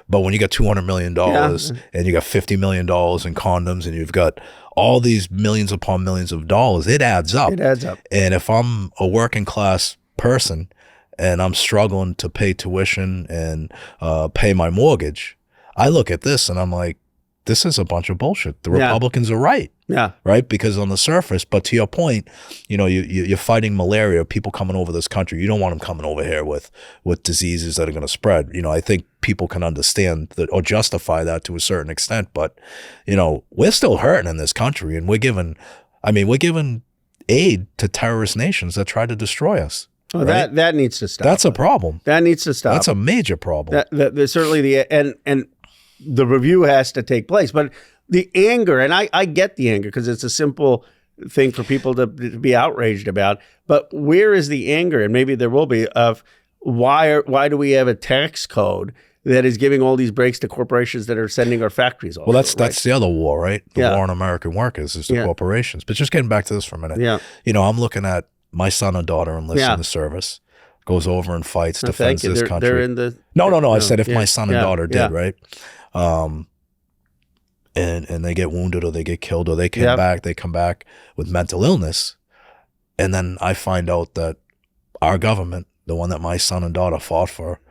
But when you got $200 million and you got $50 million in condoms and you've got all these millions upon millions of dollars, it adds up. It adds up. And if I'm a working class person and I'm struggling to pay tuition and pay my mortgage, I look at this and I'm like, this is a bunch of bullshit. The Republicans are right. Yeah. Right? Because on the surface, but to your point, you're fighting malaria, people coming over this country. You don't want them coming over here with diseases that are going to spread. I think people can understand that or justify that to a certain extent, but we're still hurting in this country, and we're giving aid to terrorist nations that try to destroy us. Well, right? that needs to stop. That's a problem. That needs to stop. That's a major problem. There's certainly and the review has to take place. But the anger, and I get the anger because it's a simple thing for people to be outraged about. But where is the anger? And maybe there will be, of why do we have a tax code that is giving all these breaks to corporations that are sending our factories off? Well, that's the other war, right? The war on American workers is the corporations. But just getting back to this for a minute. Yeah. I'm looking at my son and daughter enlist in the service, goes over and fights, defends this country. They're in the no. I said if my son and daughter did, right? And they get wounded or they get killed or they come back with mental illness. And then I find out that our government, the one that my son and daughter fought for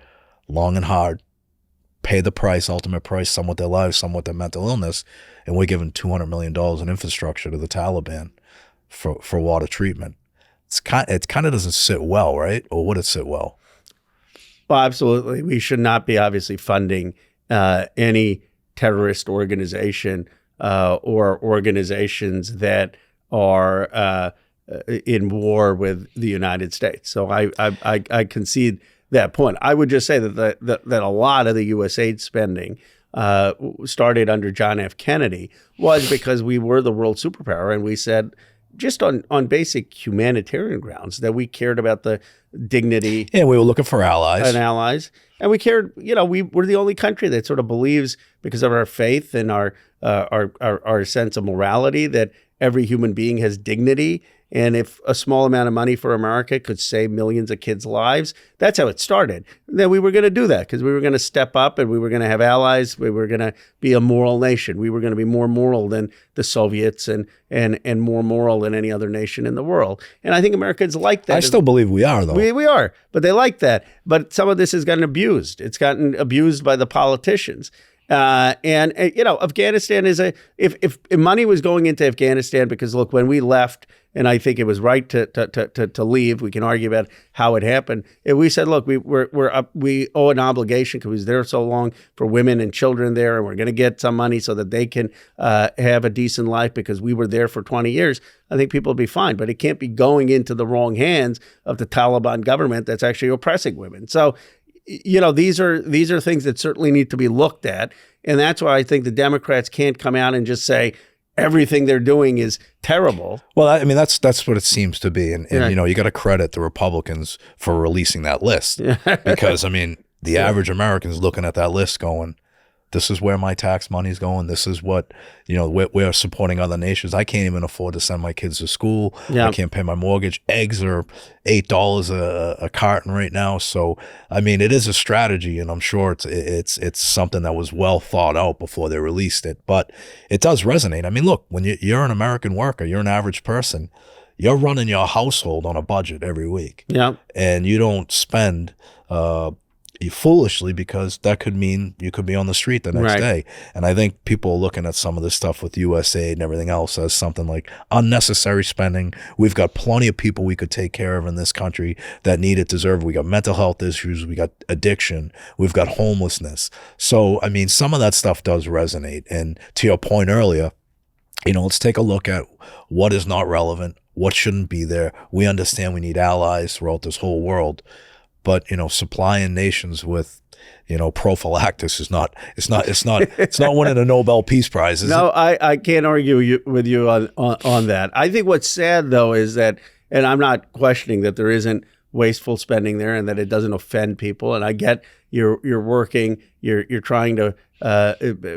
long and hard, paid the price, ultimate price, some with their lives, some with their mental illness, and we're giving $200 million in infrastructure to the Taliban for water treatment. It kind of doesn't sit well, right? Or would it sit well? Well, absolutely. We should not be obviously funding any terrorist organization or organizations that are in war with the United States. So I concede that point. I would just say that a lot of the USAID spending started under John F. Kennedy was because we were the world superpower, and we said, just on basic humanitarian grounds, that we cared about the dignity. And we were looking for allies. And we cared, we're the only country that sort of believes, because of our faith and our sense of morality, that every human being has dignity. And if a small amount of money for America could save millions of kids' lives, that's how it started. Then we were going to do that because we were going to step up and we were going to have allies. We were going to be a moral nation. We were going to be more moral than the Soviets and more moral than any other nation in the world. And I think Americans like that. I still believe we are, though. We are, but they like that. But some of this has gotten abused. It's gotten abused by the politicians. Afghanistan is if money was going into Afghanistan, because look, when we left, and I think it was right to leave. We can argue about how it happened. If we said, look, we owe an obligation because we was there so long for women and children there, and we're going to get some money so that they can have a decent life because we were there for 20 years. I think people would be fine, but it can't be going into the wrong hands of the Taliban government that's actually oppressing women. So, these are things that certainly need to be looked at, and that's why I think the Democrats can't come out and just say everything they're doing is terrible. Well, I mean, that's what it seems to be. And you got to credit the Republicans for releasing that list because, I mean, the average American's looking at that list going, this is where my tax money's going. This is what, you know, we're supporting other nations. I can't even afford to send my kids to school. Yeah. I can't pay my mortgage. Eggs are $8 a carton right now. So, I mean, it is a strategy, and I'm sure it's something that was well thought out before they released it. But it does resonate. I mean, look, when you're an American worker, you're an average person, you're running your household on a budget every week. Yeah. And you don't spend foolishly, because that could mean you could be on the street the next day. And I think people are looking at some of this stuff with USAID and everything else as something like unnecessary spending. We've got plenty of people we could take care of in this country that need it, deserve. We got mental health issues. We got addiction. We've got homelessness. So, I mean, some of that stuff does resonate. And to your point earlier, you know, let's take a look at what is not relevant, what shouldn't be there. We understand we need allies throughout this whole world. But, you know, supplying nations with, you know, prophylactics is not winning a Nobel Peace Prize, is it? I can't argue with you on that. I think what's sad, though, is that, and I'm not questioning that there isn't wasteful spending there and that it doesn't offend people. And I get you're working, you're trying to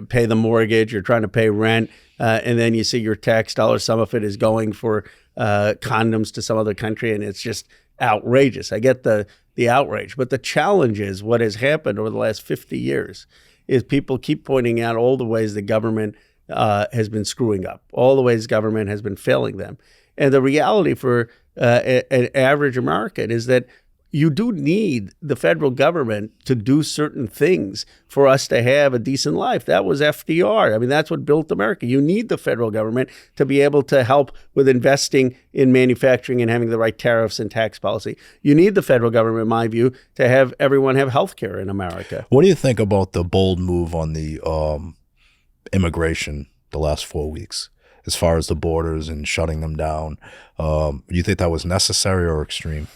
pay the mortgage, you're trying to pay rent, and then you see your tax dollars, some of it is going for condoms to some other country, and it's just outrageous. I get the outrage, but the challenge is what has happened over the last 50 years is people keep pointing out all the ways the government has been screwing up, all the ways government has been failing them. And the reality for an average American is that you do need the federal government to do certain things for us to have a decent life. That was FDR. I mean, that's what built America. You need the federal government to be able to help with investing in manufacturing and having the right tariffs and tax policy. You need the federal government, in my view, to have everyone have health care in America. What do you think about the bold move on the immigration the last 4 weeks, as far as the borders and shutting them down? Do you think that was necessary or extreme?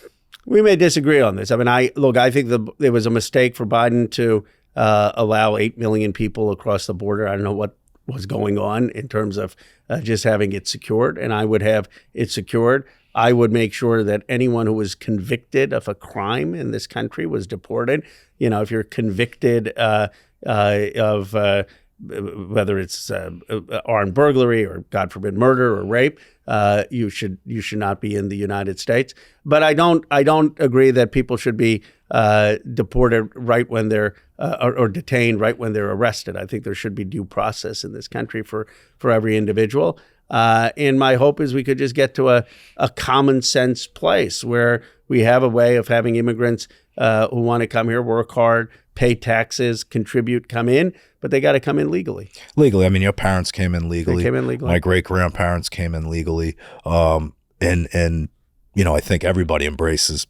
We may disagree on this. I mean, I think it was a mistake for Biden to allow 8 million people across the border. I don't know what was going on in terms of just having it secured, and I would have it secured. I would make sure that anyone who was convicted of a crime in this country was deported. You know, if you're convicted of whether it's armed burglary or, God forbid, murder or rape, you should not be in the United States. But I don't agree that people should be deported right when they're or detained right when they're arrested. I think there should be due process in this country for every individual. And my hope is we could just get to a common sense place where we have a way of having immigrants who want to come here, work hard, pay taxes, contribute, come in, but they got to come in legally. Legally. I mean, your parents came in legally. They came in legally. My great-grandparents came in legally. And you know, I think everybody embraces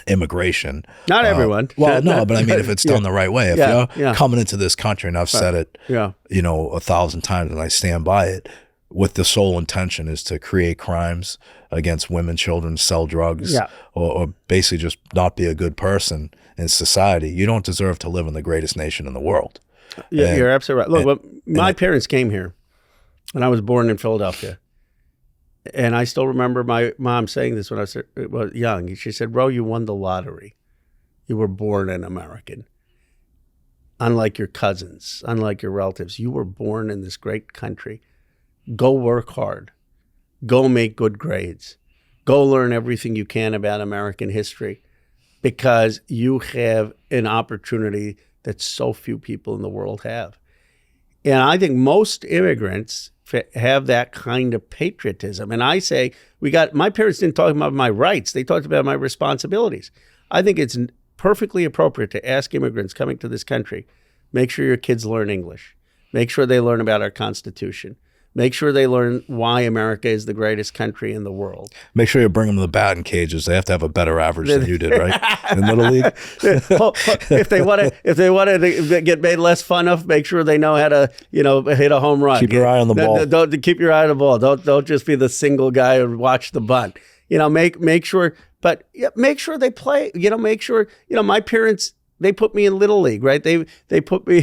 immigration. Not everyone. Well, no, but I mean, if it's done the right way, if you're coming into this country, and I've said it, you know, 1,000 times, and I stand by it, with the sole intention is to create crimes against women, children, sell drugs, or basically just not be a good person in society, you don't deserve to live in the greatest nation in the world. Yeah, you're absolutely right. Look, my parents came here, and I was born in Philadelphia. And I still remember my mom saying this when I was young. She said, "Ro, you won the lottery. You were born an American. Unlike your cousins, unlike your relatives, you were born in this great country. Go work hard. Go make good grades. Go learn everything you can about American history, because you have an opportunity that so few people in the world have." And I think most immigrants have that kind of patriotism. And I say, my parents didn't talk about my rights. They talked about my responsibilities. I think it's perfectly appropriate to ask immigrants coming to this country, make sure your kids learn English. Make sure they learn about our Constitution. Make sure they learn why America is the greatest country in the world. Make sure you bring them to the batting cages. They have to have a better average than you did, right? In Little League. If they want to get made less fun of, make sure they know how to, hit a home run. Keep your eye on the ball. Don't keep your eye on the ball. Don't just be the single guy who watch the bunt. Make sure, but make sure they play. Make sure. My parents. They put me in Little League, right? They put me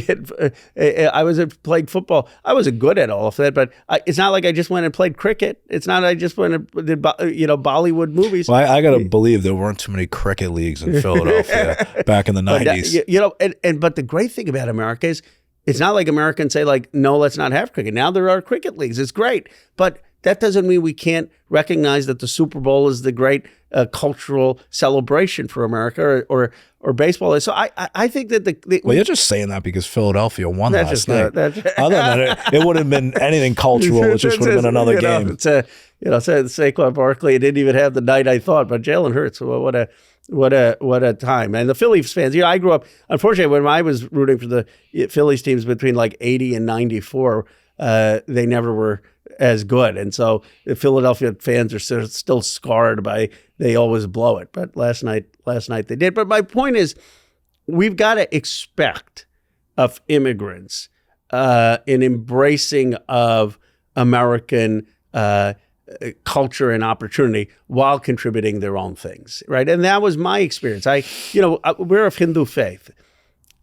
played football. I wasn't good at all of that, but it's not like I just went and played cricket. It's not I just went and did Bollywood movies. Well, I got to believe there weren't too many cricket leagues in Philadelphia back in the 90s. But the great thing about America is It's not like Americans say, like, no, let's not have cricket. Now there are cricket leagues. It's great. But that doesn't mean we can't recognize that the Super Bowl is the great cultural celebration for America, or baseball is. So I think that well, you're just saying that because Philadelphia won last night. Other than it would have been anything cultural. It just would have been another game. It's Saquon Barkley didn't even have the night I thought, but Jalen Hurts, what a time. And the Phillies fans, I grew up, unfortunately, when I was rooting for the Phillies teams between like 80 and 94, they never were as good. And so the Philadelphia fans are still scarred by, they always blow it. But last night they did. But my point is, we've got to expect of immigrants an embracing of American culture and opportunity while contributing their own things, right? And that was my experience. We're of Hindu faith.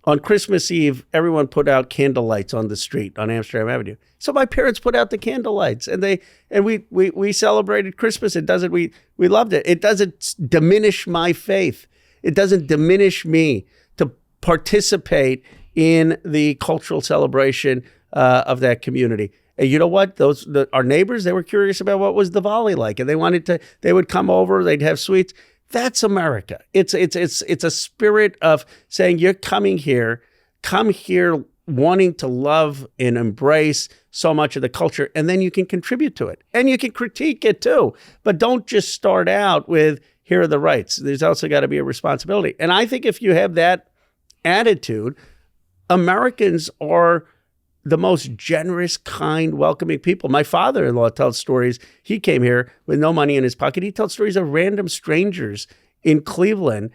On Christmas Eve, everyone put out candle lights on the street on Amsterdam Avenue. So my parents put out the candle lights, and we celebrated Christmas. We loved it. It doesn't diminish my faith. It doesn't diminish me to participate in the cultural celebration of that community. And you know what? Our neighbors, they were curious about what was Diwali like, and they would come over, they'd have sweets. That's America. It's a spirit of saying, you're coming here, come here wanting to love and embrace so much of the culture, and then you can contribute to it. And you can critique it too. But don't just start out with, here are the rights. There's also got to be a responsibility. And I think if you have that attitude, Americans are the most generous, kind, welcoming people. My father-in-law tells stories. He came here with no money in his pocket. He tells stories of random strangers in Cleveland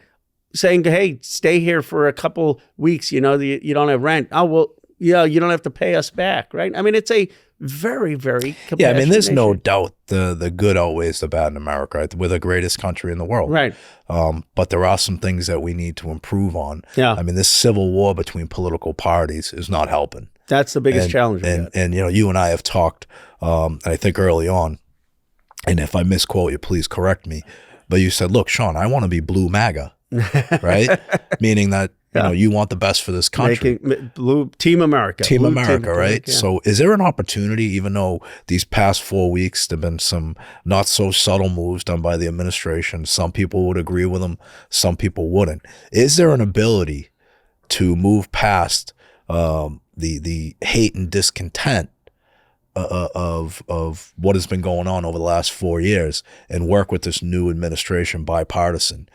saying, hey, stay here for a couple weeks. You don't have rent. Oh, well, yeah, you don't have to pay us back, right? I mean, it's a very, very compassionate Yeah, I mean, there's nation. no doubt the good outweighs the bad in America, right? We're the greatest country in the world. Right. But there are some things that we need to improve on. Yeah. I mean, this civil war between political parties is not helping. That's the biggest challenge. And you and I have talked, I think early on, and if I misquote you, please correct me, but you said, look, Sean, I want to be blue MAGA, right? Meaning that, you want the best for this country. Blue Team America. Team Blue America, right? Yeah. So is there an opportunity, even though these past 4 weeks, there have been some not so subtle moves done by the administration, some people would agree with them, some people wouldn't. Is there an ability to move past the hate and discontent of what has been going on over the last 4 years and work with this new administration, bipartisan,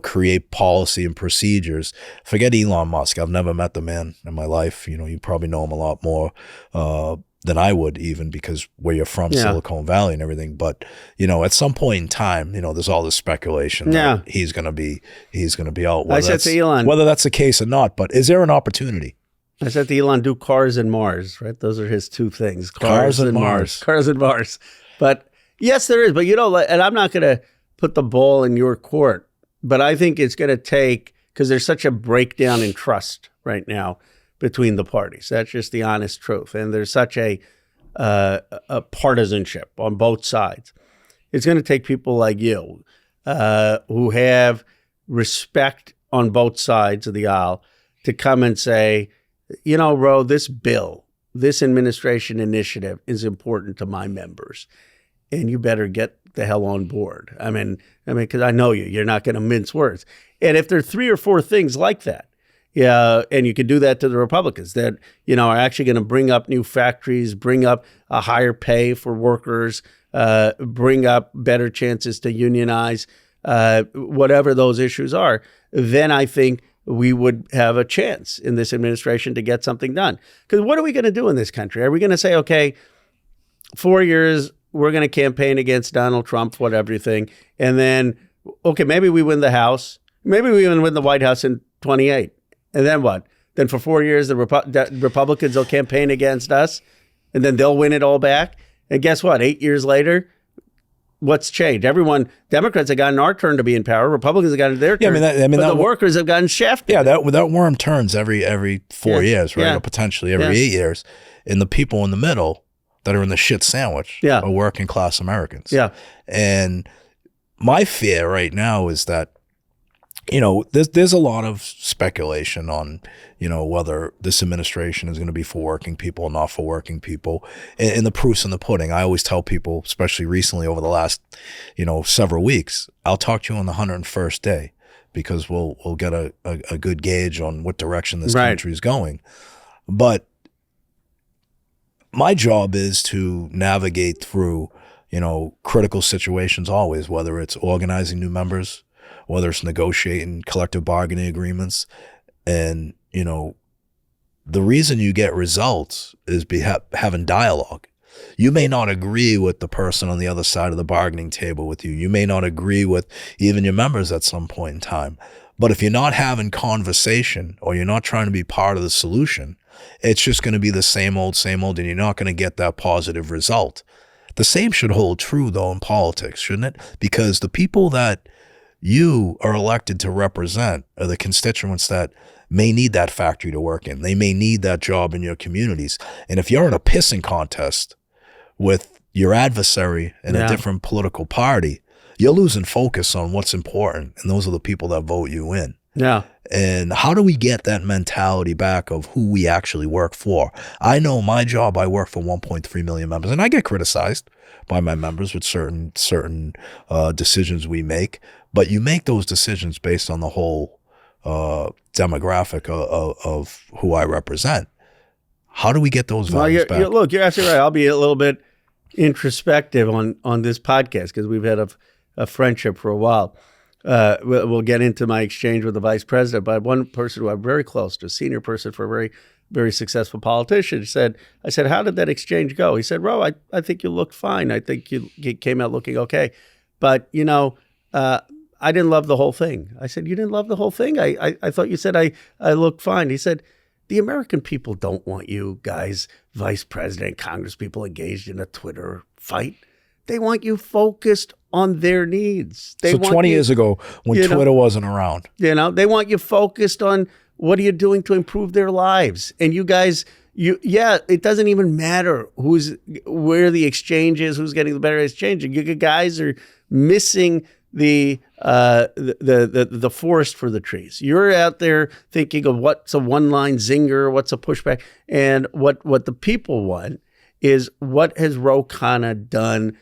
create policy and procedures? Forget Elon Musk. I've never met the man in my life. You probably know him a lot more than I would, even because where you're from, Silicon Valley and everything. But, at some point in time, there's all this speculation that he's going to be out. I said to Elon, whether that's the case or not, but is there an opportunity? I said to Elon, do cars and Mars, right? Those are his two things. Cars and Mars. Cars and Mars. But yes, there is. But and I'm not going to put the ball in your court, but I think it's going to take, because there's such a breakdown in trust right now between the parties. That's just the honest truth. And there's such a partisanship on both sides. It's going to take people like you who have respect on both sides of the aisle to come and say, Ro, this bill, this administration initiative is important to my members, and you better get the hell on board. I mean, because I know you're not going to mince words. And if there are 3 or 4 things like that, and you can do that to the Republicans that, are actually going to bring up new factories, bring up a higher pay for workers, bring up better chances to unionize, whatever those issues are, then I think we would have a chance in this administration to get something done. Because what are we going to do in this country? Are we going to say, okay, 4 years, we're going to campaign against Donald Trump, whatever everything, and then, okay, maybe we win the House. Maybe we even win the White House in 28. And then what? Then for 4 years, the Republicans will campaign against us, and then they'll win it all back. And guess what? 8 years later, what's changed? Democrats have gotten our turn to be in power. Republicans have gotten their turn. But the workers have gotten shafted. Yeah, that worm turns every 4 years, right? Or potentially every 8 years. And the people in the middle that are in the shit sandwich are working class Americans. Yeah. And my fear right now is that there's a lot of speculation on, whether this administration is going to be for working people or not for working people. And the proof's in the pudding. I always tell people, especially recently over the last, several weeks, I'll talk to you on the 101st day, because we'll get a good gauge on what direction this country is going. But my job is to navigate through, critical situations always, whether it's organizing new members, whether it's negotiating collective bargaining agreements. And, the reason you get results is having dialogue. You may not agree with the person on the other side of the bargaining table with you. You may not agree with even your members at some point in time. But if you're not having conversation, or you're not trying to be part of the solution, it's just going to be the same old, and you're not going to get that positive result. The same should hold true, though, in politics, shouldn't it? Because the people that you are elected to represent are the constituents that may need that factory to work in. They may need that job in your communities. And if you're in a pissing contest with your adversary in a different political party, you're losing focus on what's important. And those are the people that vote you in. Yeah. And how do we get that mentality back of who we actually work for? I know my job, I work for 1.3 million members, and I get criticized by my members with certain decisions we make. But you make those decisions based on the whole demographic of who I represent. How do we get those values back? Look, you're absolutely right. I'll be a little bit introspective on this podcast, because we've had a friendship for a while. We'll get into my exchange with the vice president, but one person who I'm very close to, a senior person for a very, very successful politician, I said, how did that exchange go? He said, Ro, I think you looked fine. I think you came out looking okay. But, I didn't love the whole thing. I said, you didn't love the whole thing? I thought you said I looked fine. He said, the American people don't want you guys, vice president, Congress people, engaged in a Twitter fight. They want you focused on their needs. So 20 years ago, when Twitter wasn't around. They want you focused on what are you doing to improve their lives. And you guys, it doesn't even matter where the exchange is, who's getting the better exchange. You guys are missing the forest for the trees. You're out there thinking of what's a one-line zinger, what's a pushback, and what the people want is, what has Ro Khanna done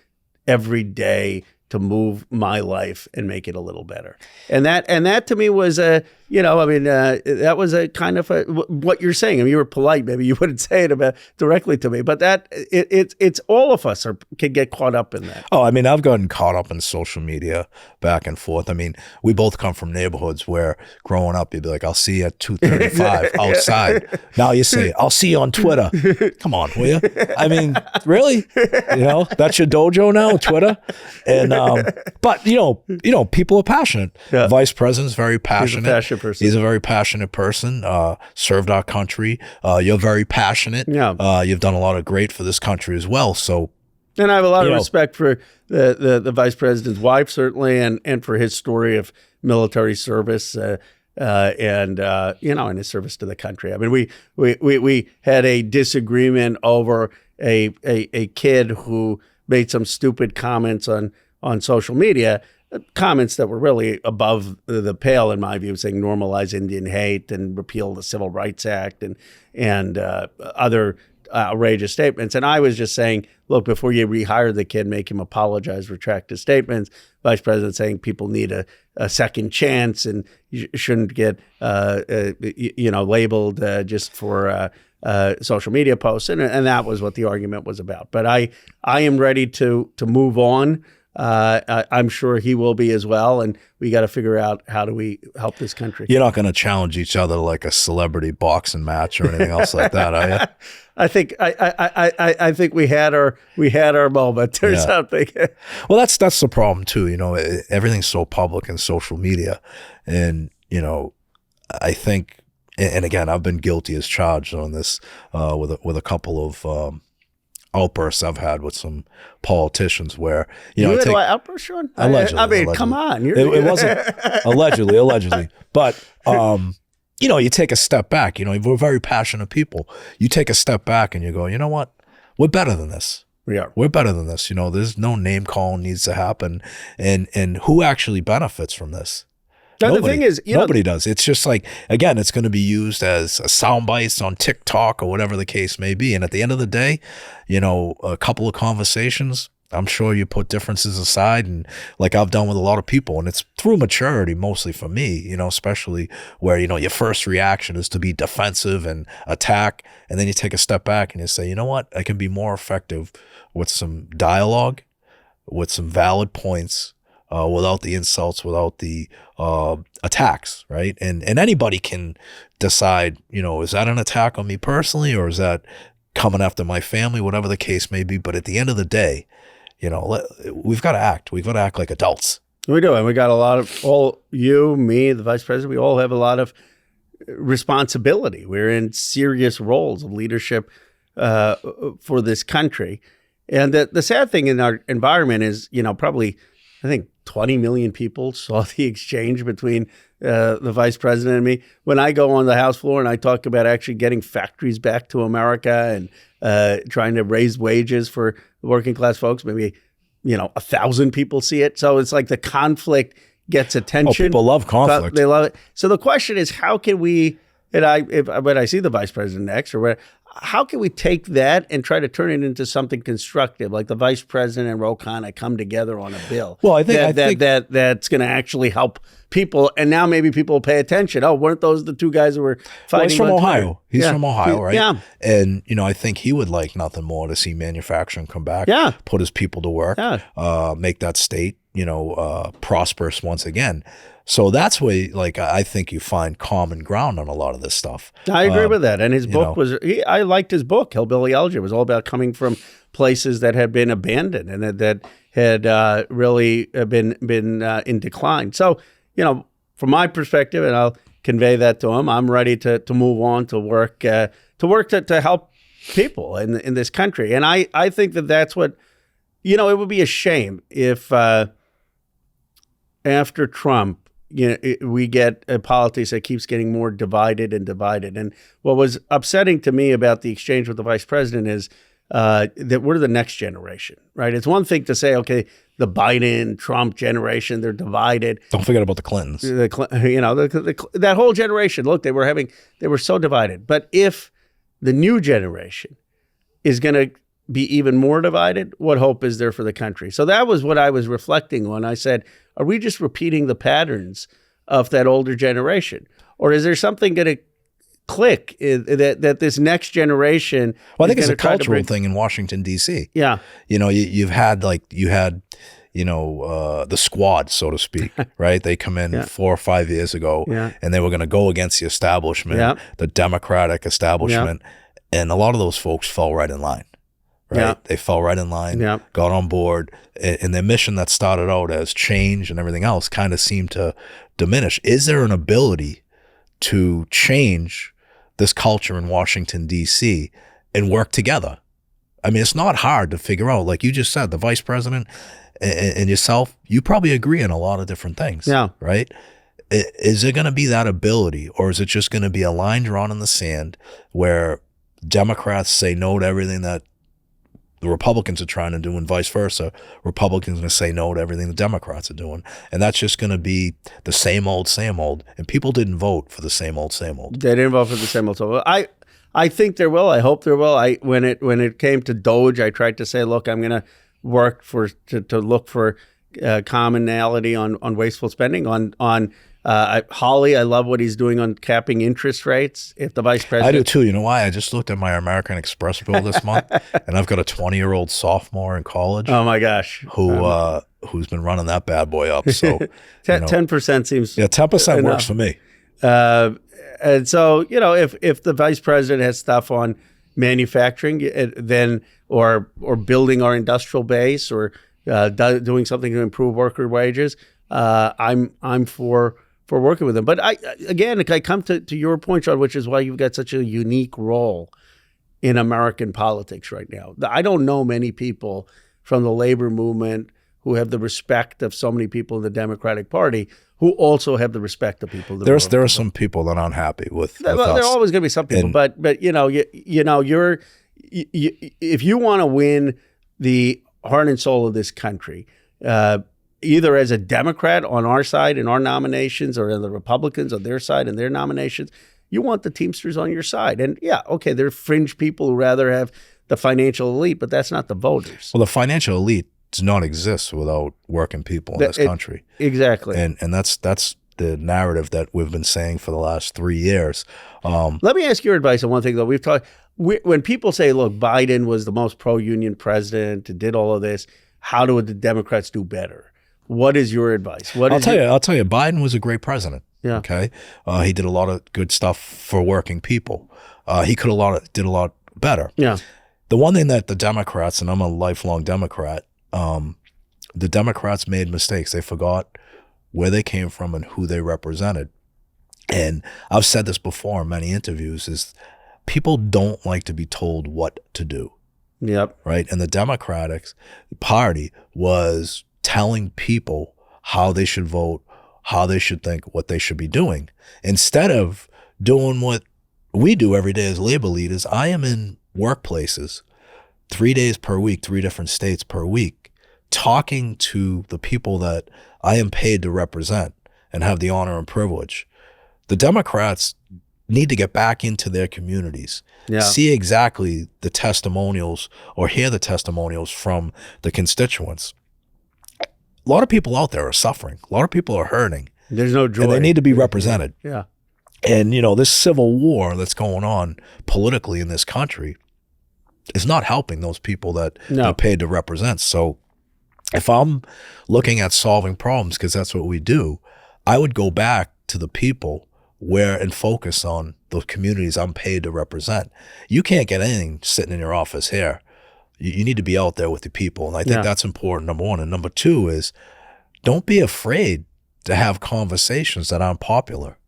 every day to move my life and make it a little better? And that to me was that was a kind of what you're saying. I mean, you were polite. Maybe you wouldn't say it directly to me, but it's all of us can get caught up in that. Oh, I mean, I've gotten caught up in social media back and forth. I mean, we both come from neighborhoods where growing up, you'd be like, I'll see you at 2:35 outside. Now you say, I'll see you on Twitter. Come on, will you? I mean, really? That's your dojo now, Twitter? And but people are passionate. Yeah. Vice President's very passionate. He's a passionate person. He's a very passionate person. Served our country. You're very passionate. Yeah. You've done a lot of great for this country as well. So, and I have a lot of respect for the Vice President's wife, certainly, and for his story of military service and his service to the country. I mean, we had a disagreement over a kid who made some stupid comments on social media, comments that were really above the pale, in my view, saying normalize Indian hate and repeal the Civil Rights Act and other outrageous statements. And I was just saying, look, before you rehire the kid, make him apologize, retract his statements. Vice President saying people need a second chance and you shouldn't get labeled just for social media posts. And that was what the argument was about. But I am ready to move on. I'm sure he will be as well, and we got to figure out how do we help this country. You're not going to challenge each other like a celebrity boxing match or anything else like that, are you? I think we had our moment. There's something. Well, that's the problem too. Everything's so public in social media, and I think, and again, I've been guilty as charged on this with a couple of outbursts I've had with some politicians where you had outbursts, Sean? Allegedly, come on, it wasn't allegedly, but you take a step back. We're very passionate people. You take a step back and you go, you know what? We're better than this. We're better than this. There's no name calling needs to happen, and who actually benefits from this? The thing is, nobody does. It's just like, again, it's going to be used as a sound bites on TikTok or whatever the case may be. And at the end of the day, a couple of conversations, I'm sure you put differences aside, and like I've done with a lot of people, and it's through maturity mostly for me, especially where, your first reaction is to be defensive and attack. And then you take a step back and you say, you know what, I can be more effective with some dialogue, with some valid points, without the insults, without the attacks, right? And anybody can decide, is that an attack on me personally, or is that coming after my family, whatever the case may be. But at the end of the day, we've got to act. We've got to act like adults. We do. And we got a lot of, you, me, the vice president, we all have a lot of responsibility. We're in serious roles of leadership for this country. And the sad thing in our environment is, probably, I think 20 million people saw the exchange between the vice president and me. When I go on the House floor and I talk about actually getting factories back to America and trying to raise wages for working class folks, maybe, 1,000 people see it. So it's like the conflict gets attention. People love conflict. They love it. So the question is, how can we, when I see the vice president next, or how can we take that and try to turn it into something constructive, like the vice president and Ro Khanna come together on a bill? Well, I think that's going to actually help people, and now maybe people will pay attention. Oh, weren't those the two guys who were fighting? Well, he's from Ohio. He's from Ohio, right? Yeah. And I think he would like nothing more to see manufacturing come back. Yeah. Put his people to work. Yeah. Make that state, prosperous once again. So that's where, I think you find common ground on a lot of this stuff. I agree with that. And his book I liked his book, Hillbilly Elegy. It was all about coming from places that had been abandoned and that had really been in decline. So, from my perspective, and I'll convey that to him, I'm ready to move on to work to help people in this country. And I think that's what, it would be a shame if after Trump, we get a politics that keeps getting more divided and divided. And what was upsetting to me about the exchange with the vice president is that we're the next generation, right? It's one thing to say, okay, the Biden, Trump generation, they're divided. Don't forget about the Clintons. That whole generation, look, they were so divided. But if the new generation is going to be even more divided, what hope is there for the country? So that was what I was reflecting on. I said, are we just repeating the patterns of that older generation? Or is there something going to click that this next generation? Well, I think it's a cultural thing in Washington, D.C. Yeah. You had the squad, so to speak, right? They come in 4 or 5 years ago and they were going to go against the establishment, the Democratic establishment. And a lot of those folks fell right in line. Right. Yeah. They fell right in line, got on board, and their mission that started out as change and everything else kind of seemed to diminish. Is there an ability to change this culture in Washington, D.C. and work together? I mean, it's not hard to figure out. Like you just said, the vice president and yourself, you probably agree on a lot of different things, right? Is there going to be that ability, or is it just going to be a line drawn in the sand where Democrats say no to everything that the Republicans are trying to do, and vice versa? Republicans are going to say no to everything the Democrats are doing. And that's just going to be the same old. And people didn't vote for the same old. They didn't vote for the same old. I think there will. I hope there will. When it came to DOGE, I tried to say, look, I'm going to work to look for commonality on wasteful spending, on Hawley. I love what he's doing on capping interest rates. If the vice president, I do too. You know why? I just looked at my American Express bill this month, and I've got a 20-year-old sophomore in college. Oh my gosh, who's been running that bad boy up? So 10% seems 10% works for me. And so if the vice president has stuff on manufacturing, then or building our industrial base, or doing something to improve worker wages, I'm for working with them. But I come to your point, Sean, which is why you've got such a unique role in American politics right now. I don't know many people from the labor movement who have the respect of so many people in the Democratic Party, who also have the respect of people. There are some people that aren't happy with us. There are always going to be some people, but if you want to win the heart and soul of this country, either as a Democrat on our side in our nominations or the Republicans on their side in their nominations. You want the Teamsters on your side. And yeah, okay, there are fringe people who rather have the financial elite, but that's not the voters. Well, the financial elite does not exist without working people in this country. Exactly. And that's the narrative that we've been saying for the last 3 years. Let me ask your advice on one thing, though. We've talked, when people say, look, Biden was the most pro-union president and did all of this, how do the Democrats do better? What is your advice? I'll tell you, Biden was a great president. Yeah. Okay. He did a lot of good stuff for working people. He did a lot better. Yeah. The one thing that the Democrats, and I'm a lifelong Democrat, the Democrats made mistakes. They forgot where they came from and who they represented. And I've said this before in many interviews, is people don't like to be told what to do. Yep. Right. And the Democratic Party was telling people how they should vote, how they should think, what they should be doing. Instead of doing what we do every day as labor leaders, I am in workplaces 3 days per week, 3 different states per week, talking to the people that I am paid to represent and have the honor and privilege. The Democrats need to get back into their communities, see exactly the testimonials or hear the testimonials from the constituents. A lot of people out there are suffering. A lot of people are hurting. There's no joy. And they need to be represented. Yeah. And, this civil war that's going on politically in this country is not helping those people that are paid to represent. So if I'm looking at solving problems, because that's what we do, I would go back to the people and focus on the communities I'm paid to represent. You can't get anything sitting in your office here. You need to be out there with the people. And I think that's important, number one. And number two is, don't be afraid to have conversations that aren't popular.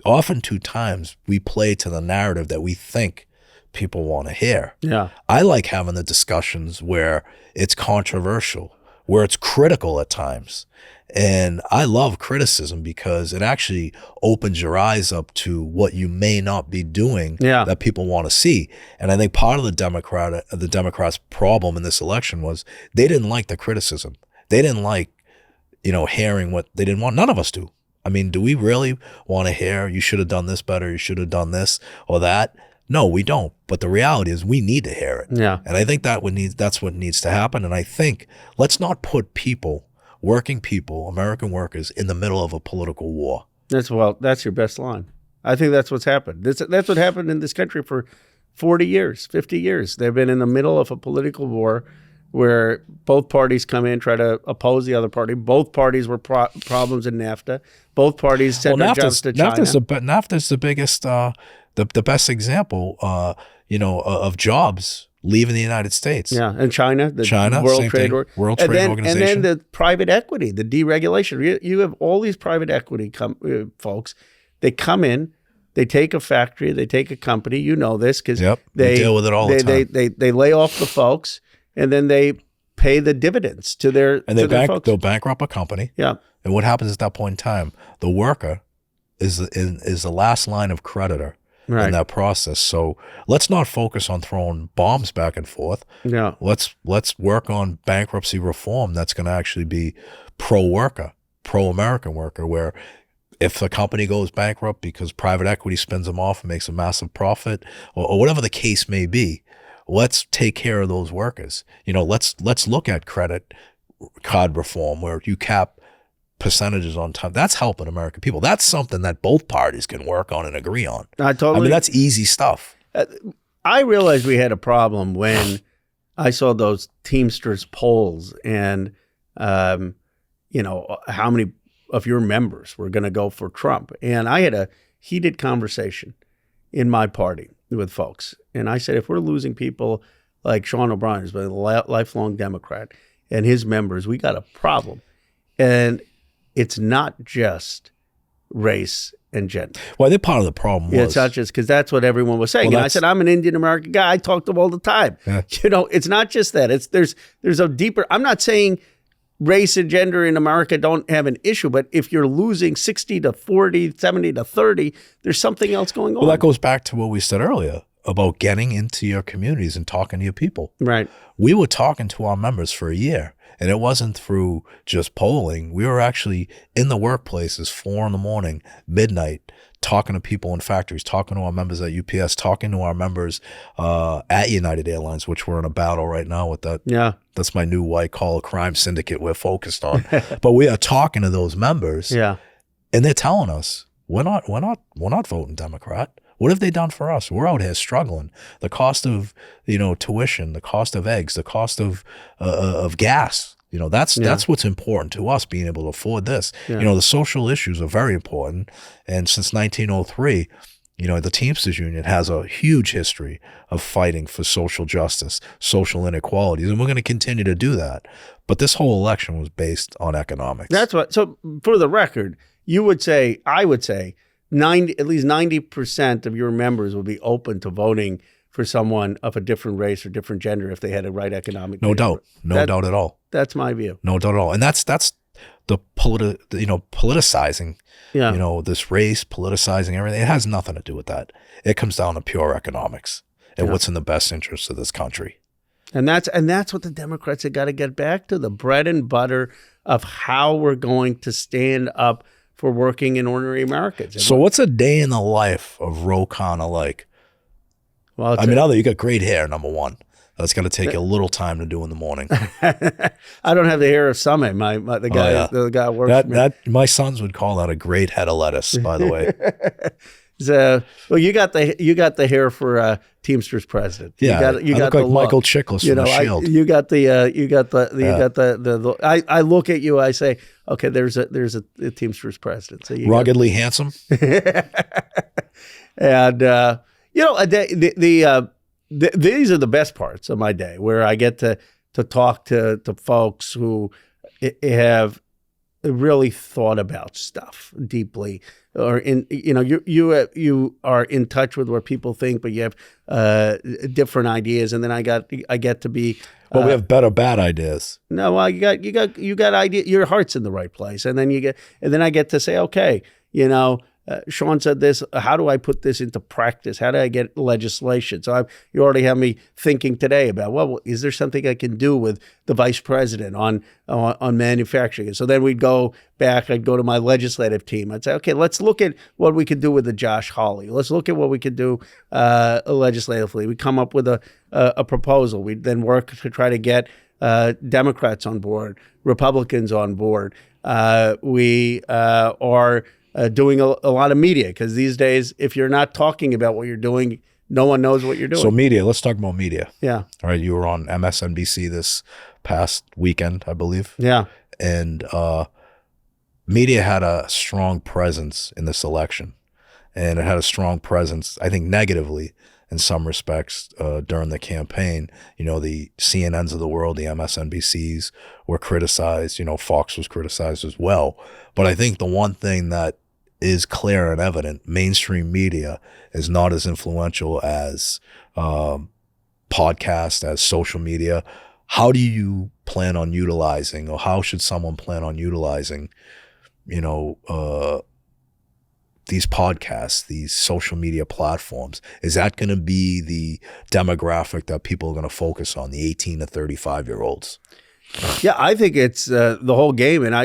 Often two times we play to the narrative that we think people want to hear. Yeah. I like having the discussions where it's controversial, where it's critical at times. And I love criticism because it actually opens your eyes up to what you may not be doing that people want to see. And I think part of the Democrats' problem in this election was they didn't like the criticism. They didn't like, hearing what they didn't want. None of us do. I mean, do we really want to hear, you should have done this better, you should have done this or that? No, we don't. But the reality is we need to hear it. Yeah. And I think that's what needs to happen. And I think let's not put working people, American workers, in the middle of a political war. That's your best line. I think that's what's happened. That's what happened in this country for 40 years, 50 years. They've been in the middle of a political war where both parties come in, try to oppose the other party. Both parties were problems in NAFTA. Both parties sent their jobs to China. NAFTA's the biggest, the best example, of jobs leaving the United States. Yeah, and China, World Trade Organization. And then the private equity, the deregulation. You have all these private equity folks. They come in, they take a factory, they take a company. You know this because they deal with it all the time. They lay off the folks, and then they pay the dividends to their folks. They'll bankrupt a company. Yeah. And what happens at that point in time? The worker is the last line of creditor. In that process. So let's not focus on throwing bombs back and forth. Yeah. Let's work on bankruptcy reform that's going to actually be pro-worker, pro-American worker, where if the company goes bankrupt because private equity spins them off and makes a massive profit or whatever the case may be, let's take care of those workers. Let's look at credit card reform where you cap percentages on time. That's helping American people. That's something that both parties can work on and agree on. I mean, that's easy stuff. I realized we had a problem when I saw those Teamsters polls and, how many of your members were going to go for Trump. And I had a heated conversation in my party with folks. And I said, if we're losing people like Sean O'Brien, who's been a lifelong Democrat, and his members, we got a problem. And it's not just race and gender. Well, I think part of the problem was... It's not just because that's what everyone was saying. And I said, I'm an Indian American guy. I talk to them all the time. Yeah. It's not just that. There's a deeper... I'm not saying race and gender in America don't have an issue, but if you're losing 60 to 40, 70 to 30, there's something else going on. Well, that goes back to what we said earlier. about getting into your communities and talking to your people. Right. We were talking to our members for a year, and it wasn't through just polling. We were actually in the workplaces, 4 a.m, midnight, talking to people in factories, talking to our members at UPS, talking to our members at United Airlines, which we're in a battle right now with that. Yeah. That's my new white collar crime syndicate we're focused on. But we are talking to those members. Yeah. And they're telling us, we're not voting Democrat. What have they done for us? We're out here struggling. The cost of, tuition, the cost of eggs, the cost of gas. That's what's important to us, being able to afford this. Yeah. The social issues are very important. And since 1903, the Teamsters Union has a huge history of fighting for social justice, social inequalities, and we're going to continue to do that. But this whole election was based on economics. That's what. So for the record, I would say, at least 90% of your members would be open to voting for someone of a different race or different gender if they had a right economic. No doubt at all. That's my view. No doubt at all. And that's the politicizing. Yeah. This race, politicizing everything. It has nothing to do with that. It comes down to pure economics and what's in the best interest of this country. And that's what the Democrats have got to get back to, the bread and butter of how we're going to stand up for working and ordinary Americans. So what's a day in the life of Ro Khanna like? Well, other you got great hair, number one. That's got to take a little time to do in the morning. I don't have the hair of Summit. The guy works for me. My sons would call that a great head of lettuce, by the way. So, well, you got the hair for Teamsters president. Yeah, you got like Michael Chiklis from The Shield. You got the. I look at you. I say, okay, there's a Teamsters president. So ruggedly handsome. And these are the best parts of my day, where I get to talk to folks who have really thought about stuff deeply, or you are in touch with what people think, but you have different ideas, and then I get to be. Well, we have better bad ideas. No, well, you got idea. Your heart's in the right place, and then I get to say, okay, Sean said this. How do I put this into practice? How do I get legislation? So you already have me thinking today about, well, is there something I can do with the vice president on manufacturing? So then we'd go back. I'd go to my legislative team. I'd say, okay, let's look at what we could do with the Josh Hawley. Let's look at what we could do legislatively. We come up with a proposal. We then work to try to get Democrats on board, Republicans on board. We are doing a lot of media, because these days, if you're not talking about what you're doing, no one knows what you're doing. So media, let's talk about media. Yeah. All right, you were on MSNBC this past weekend, I believe. Yeah. And media had a strong presence in this election. And it had a strong presence, I think, negatively in some respects during the campaign. The CNNs of the world, the MSNBCs were criticized. Fox was criticized as well. But I think the one thing that is clear and evident, mainstream media is not as influential as podcasts, as social media. How do you plan on utilizing, or how should someone plan on utilizing, these podcasts, these social media platforms? Is that going to be the demographic that people are going to focus on, the 18 to 35-year-olds? Yeah, I think it's the whole game. And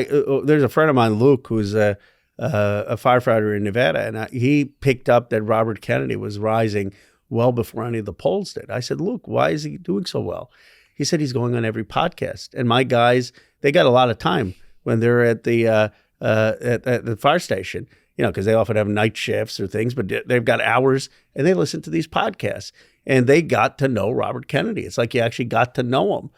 there's a friend of mine, Luke, who's a firefighter in Nevada, and he picked up that Robert Kennedy was rising well before any of the polls did. I said, Luke, why is he doing so well? He said he's going on every podcast. And my guys, they got a lot of time when they're at the fire station, because they often have night shifts or things, but they've got hours, and they listen to these podcasts. And they got to know Robert Kennedy. It's like you actually got to know him.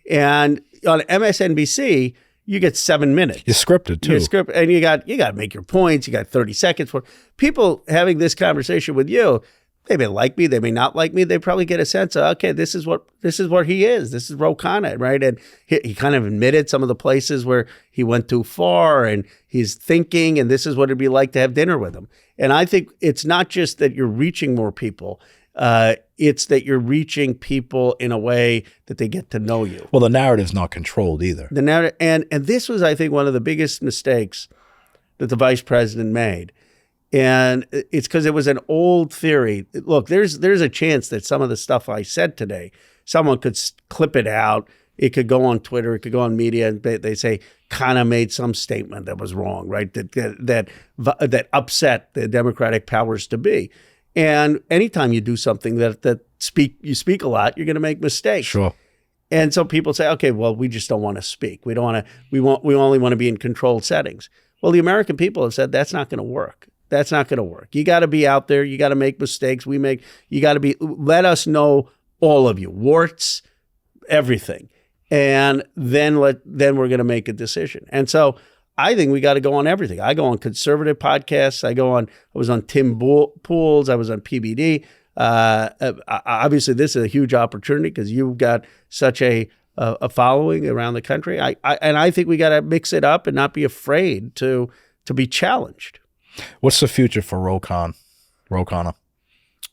And on MSNBC, you get 7 minutes. You're scripted too. You're scripted, and you got to make your points. You got 30 seconds for people having this conversation with you. They may like me, they may not like me. They probably get a sense of, okay, this is what he is. This is Ro Khanna, right? And he kind of admitted some of the places where he went too far, and he's thinking, and this is what it'd be like to have dinner with him. And I think it's not just that you're reaching more people. It's that you're reaching people in a way that they get to know you. Well, the narrative's not controlled either. The narrative, and this was, I think, one of the biggest mistakes that the vice president made, And it's because it was an old theory. Look, there's a chance that some of the stuff I said today, someone could clip it out. It could go on Twitter. It could go on media. And they say Khanna made some statement that was wrong, right? That upset the Democratic powers to be. And anytime you do something that you speak a lot, you're going to make mistakes. Sure. And so people say, okay, well, we just don't want to speak. We don't want to. We only want to be in controlled settings. Well, the American people have said that's not going to work. That's not going to work. You got to be out there. You got to make mistakes. You got to be. Let us know, all of you, warts, everything, and then we're going to make a decision. And so I think we got to go on everything. I go on conservative podcasts. I was on Tim Pool's. I was on PBD. Obviously, this is a huge opportunity because you've got such a following around the country. I think we got to mix it up and not be afraid to be challenged. What's the future for Ro Khanna?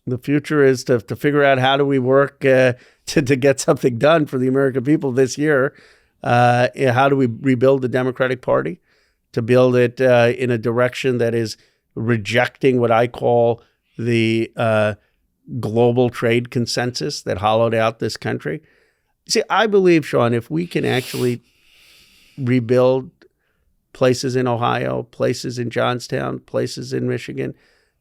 The future is to figure out how do we work to get something done for the American people this year. How do we rebuild the Democratic Party? To build it in a direction that is rejecting what I call the global trade consensus that hollowed out this country. See, I believe, Sean, if we can actually rebuild places in Ohio, places in Johnstown, places in Michigan,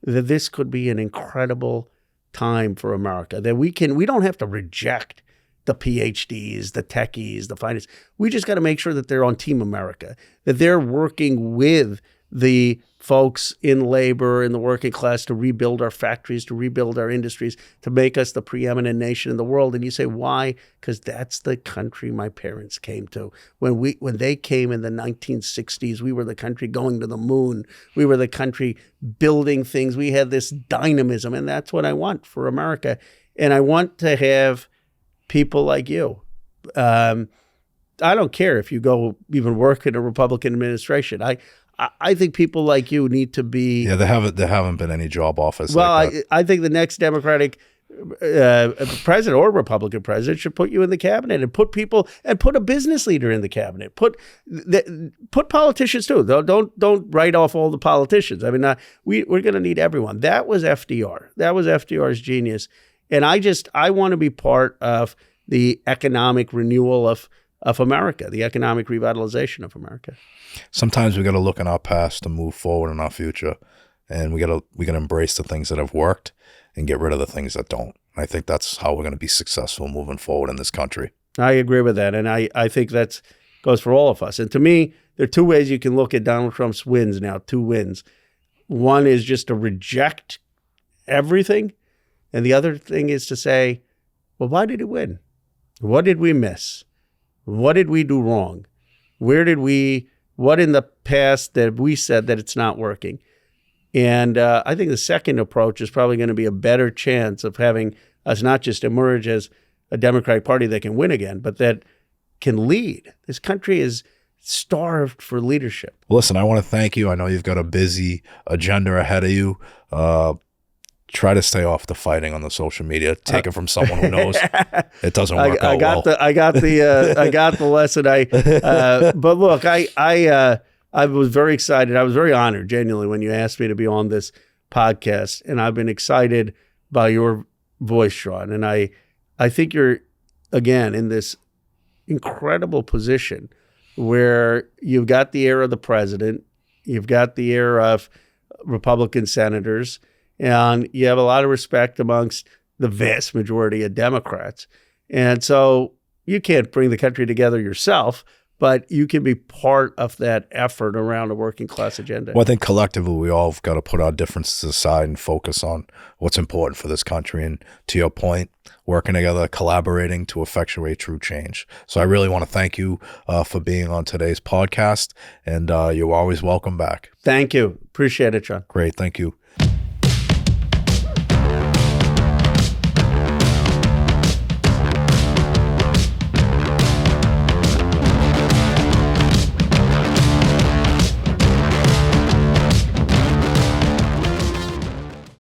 that this could be an incredible time for America. That we don't have to reject the PhDs, the techies, the finance. We just got to make sure that they're on Team America, that they're working with the folks in labor, in the working class, to rebuild our factories, to rebuild our industries, to make us the preeminent nation in the world. And you say, why? Because that's the country my parents came to. When they came in the 1960s, we were the country going to the moon. We were the country building things. We had this dynamism, and that's what I want for America. And I want to have people like you. I don't care if you go even work in a Republican administration. I think people like you need to be. Yeah, there haven't been any job offers. Well, like that. I think the next Democratic president or Republican president should put you in the cabinet and put a business leader in the cabinet. Put politicians too. Don't write off all the politicians. I mean, we're going to need everyone. That was FDR. That was FDR's genius. And I want to be part of the economic renewal of America, the economic revitalization of America. Sometimes we got to look in our past to move forward in our future, and we got to embrace the things that have worked and get rid of the things that don't. I think that's how we're going to be successful moving forward in this country. I agree with that, and I think that goes for all of us. And to me, there are two ways you can look at Donald Trump's wins now. Two wins. One is just to reject everything, and the other thing is to say, well, why did he win? What did we miss? What did we do wrong? What in the past that we said that it's not working? And I think the second approach is probably going to be a better chance of having us not just emerge as a Democratic Party that can win again, but that can lead. This country is starved for leadership. Well, listen, I want to thank you. I know you've got a busy agenda ahead of you. Try to stay off the fighting on the social media. Take it from someone who knows. It doesn't work out well. I got the lesson. But look, I was very excited. I was very honored, genuinely, when you asked me to be on this podcast, and I've been excited by your voice, Sean. And I think you're, again, in this incredible position where you've got the ear of the president, you've got the ear of Republican senators, and you have a lot of respect amongst the vast majority of Democrats. And so you can't bring the country together yourself, but you can be part of that effort around a working class agenda. Well, I think collectively we all have got to put our differences aside and focus on what's important for this country. And to your point, working together, collaborating to effectuate true change. So I really want to thank you for being on today's podcast, and you're always welcome back. Thank you. Appreciate it, John. Great. Thank you.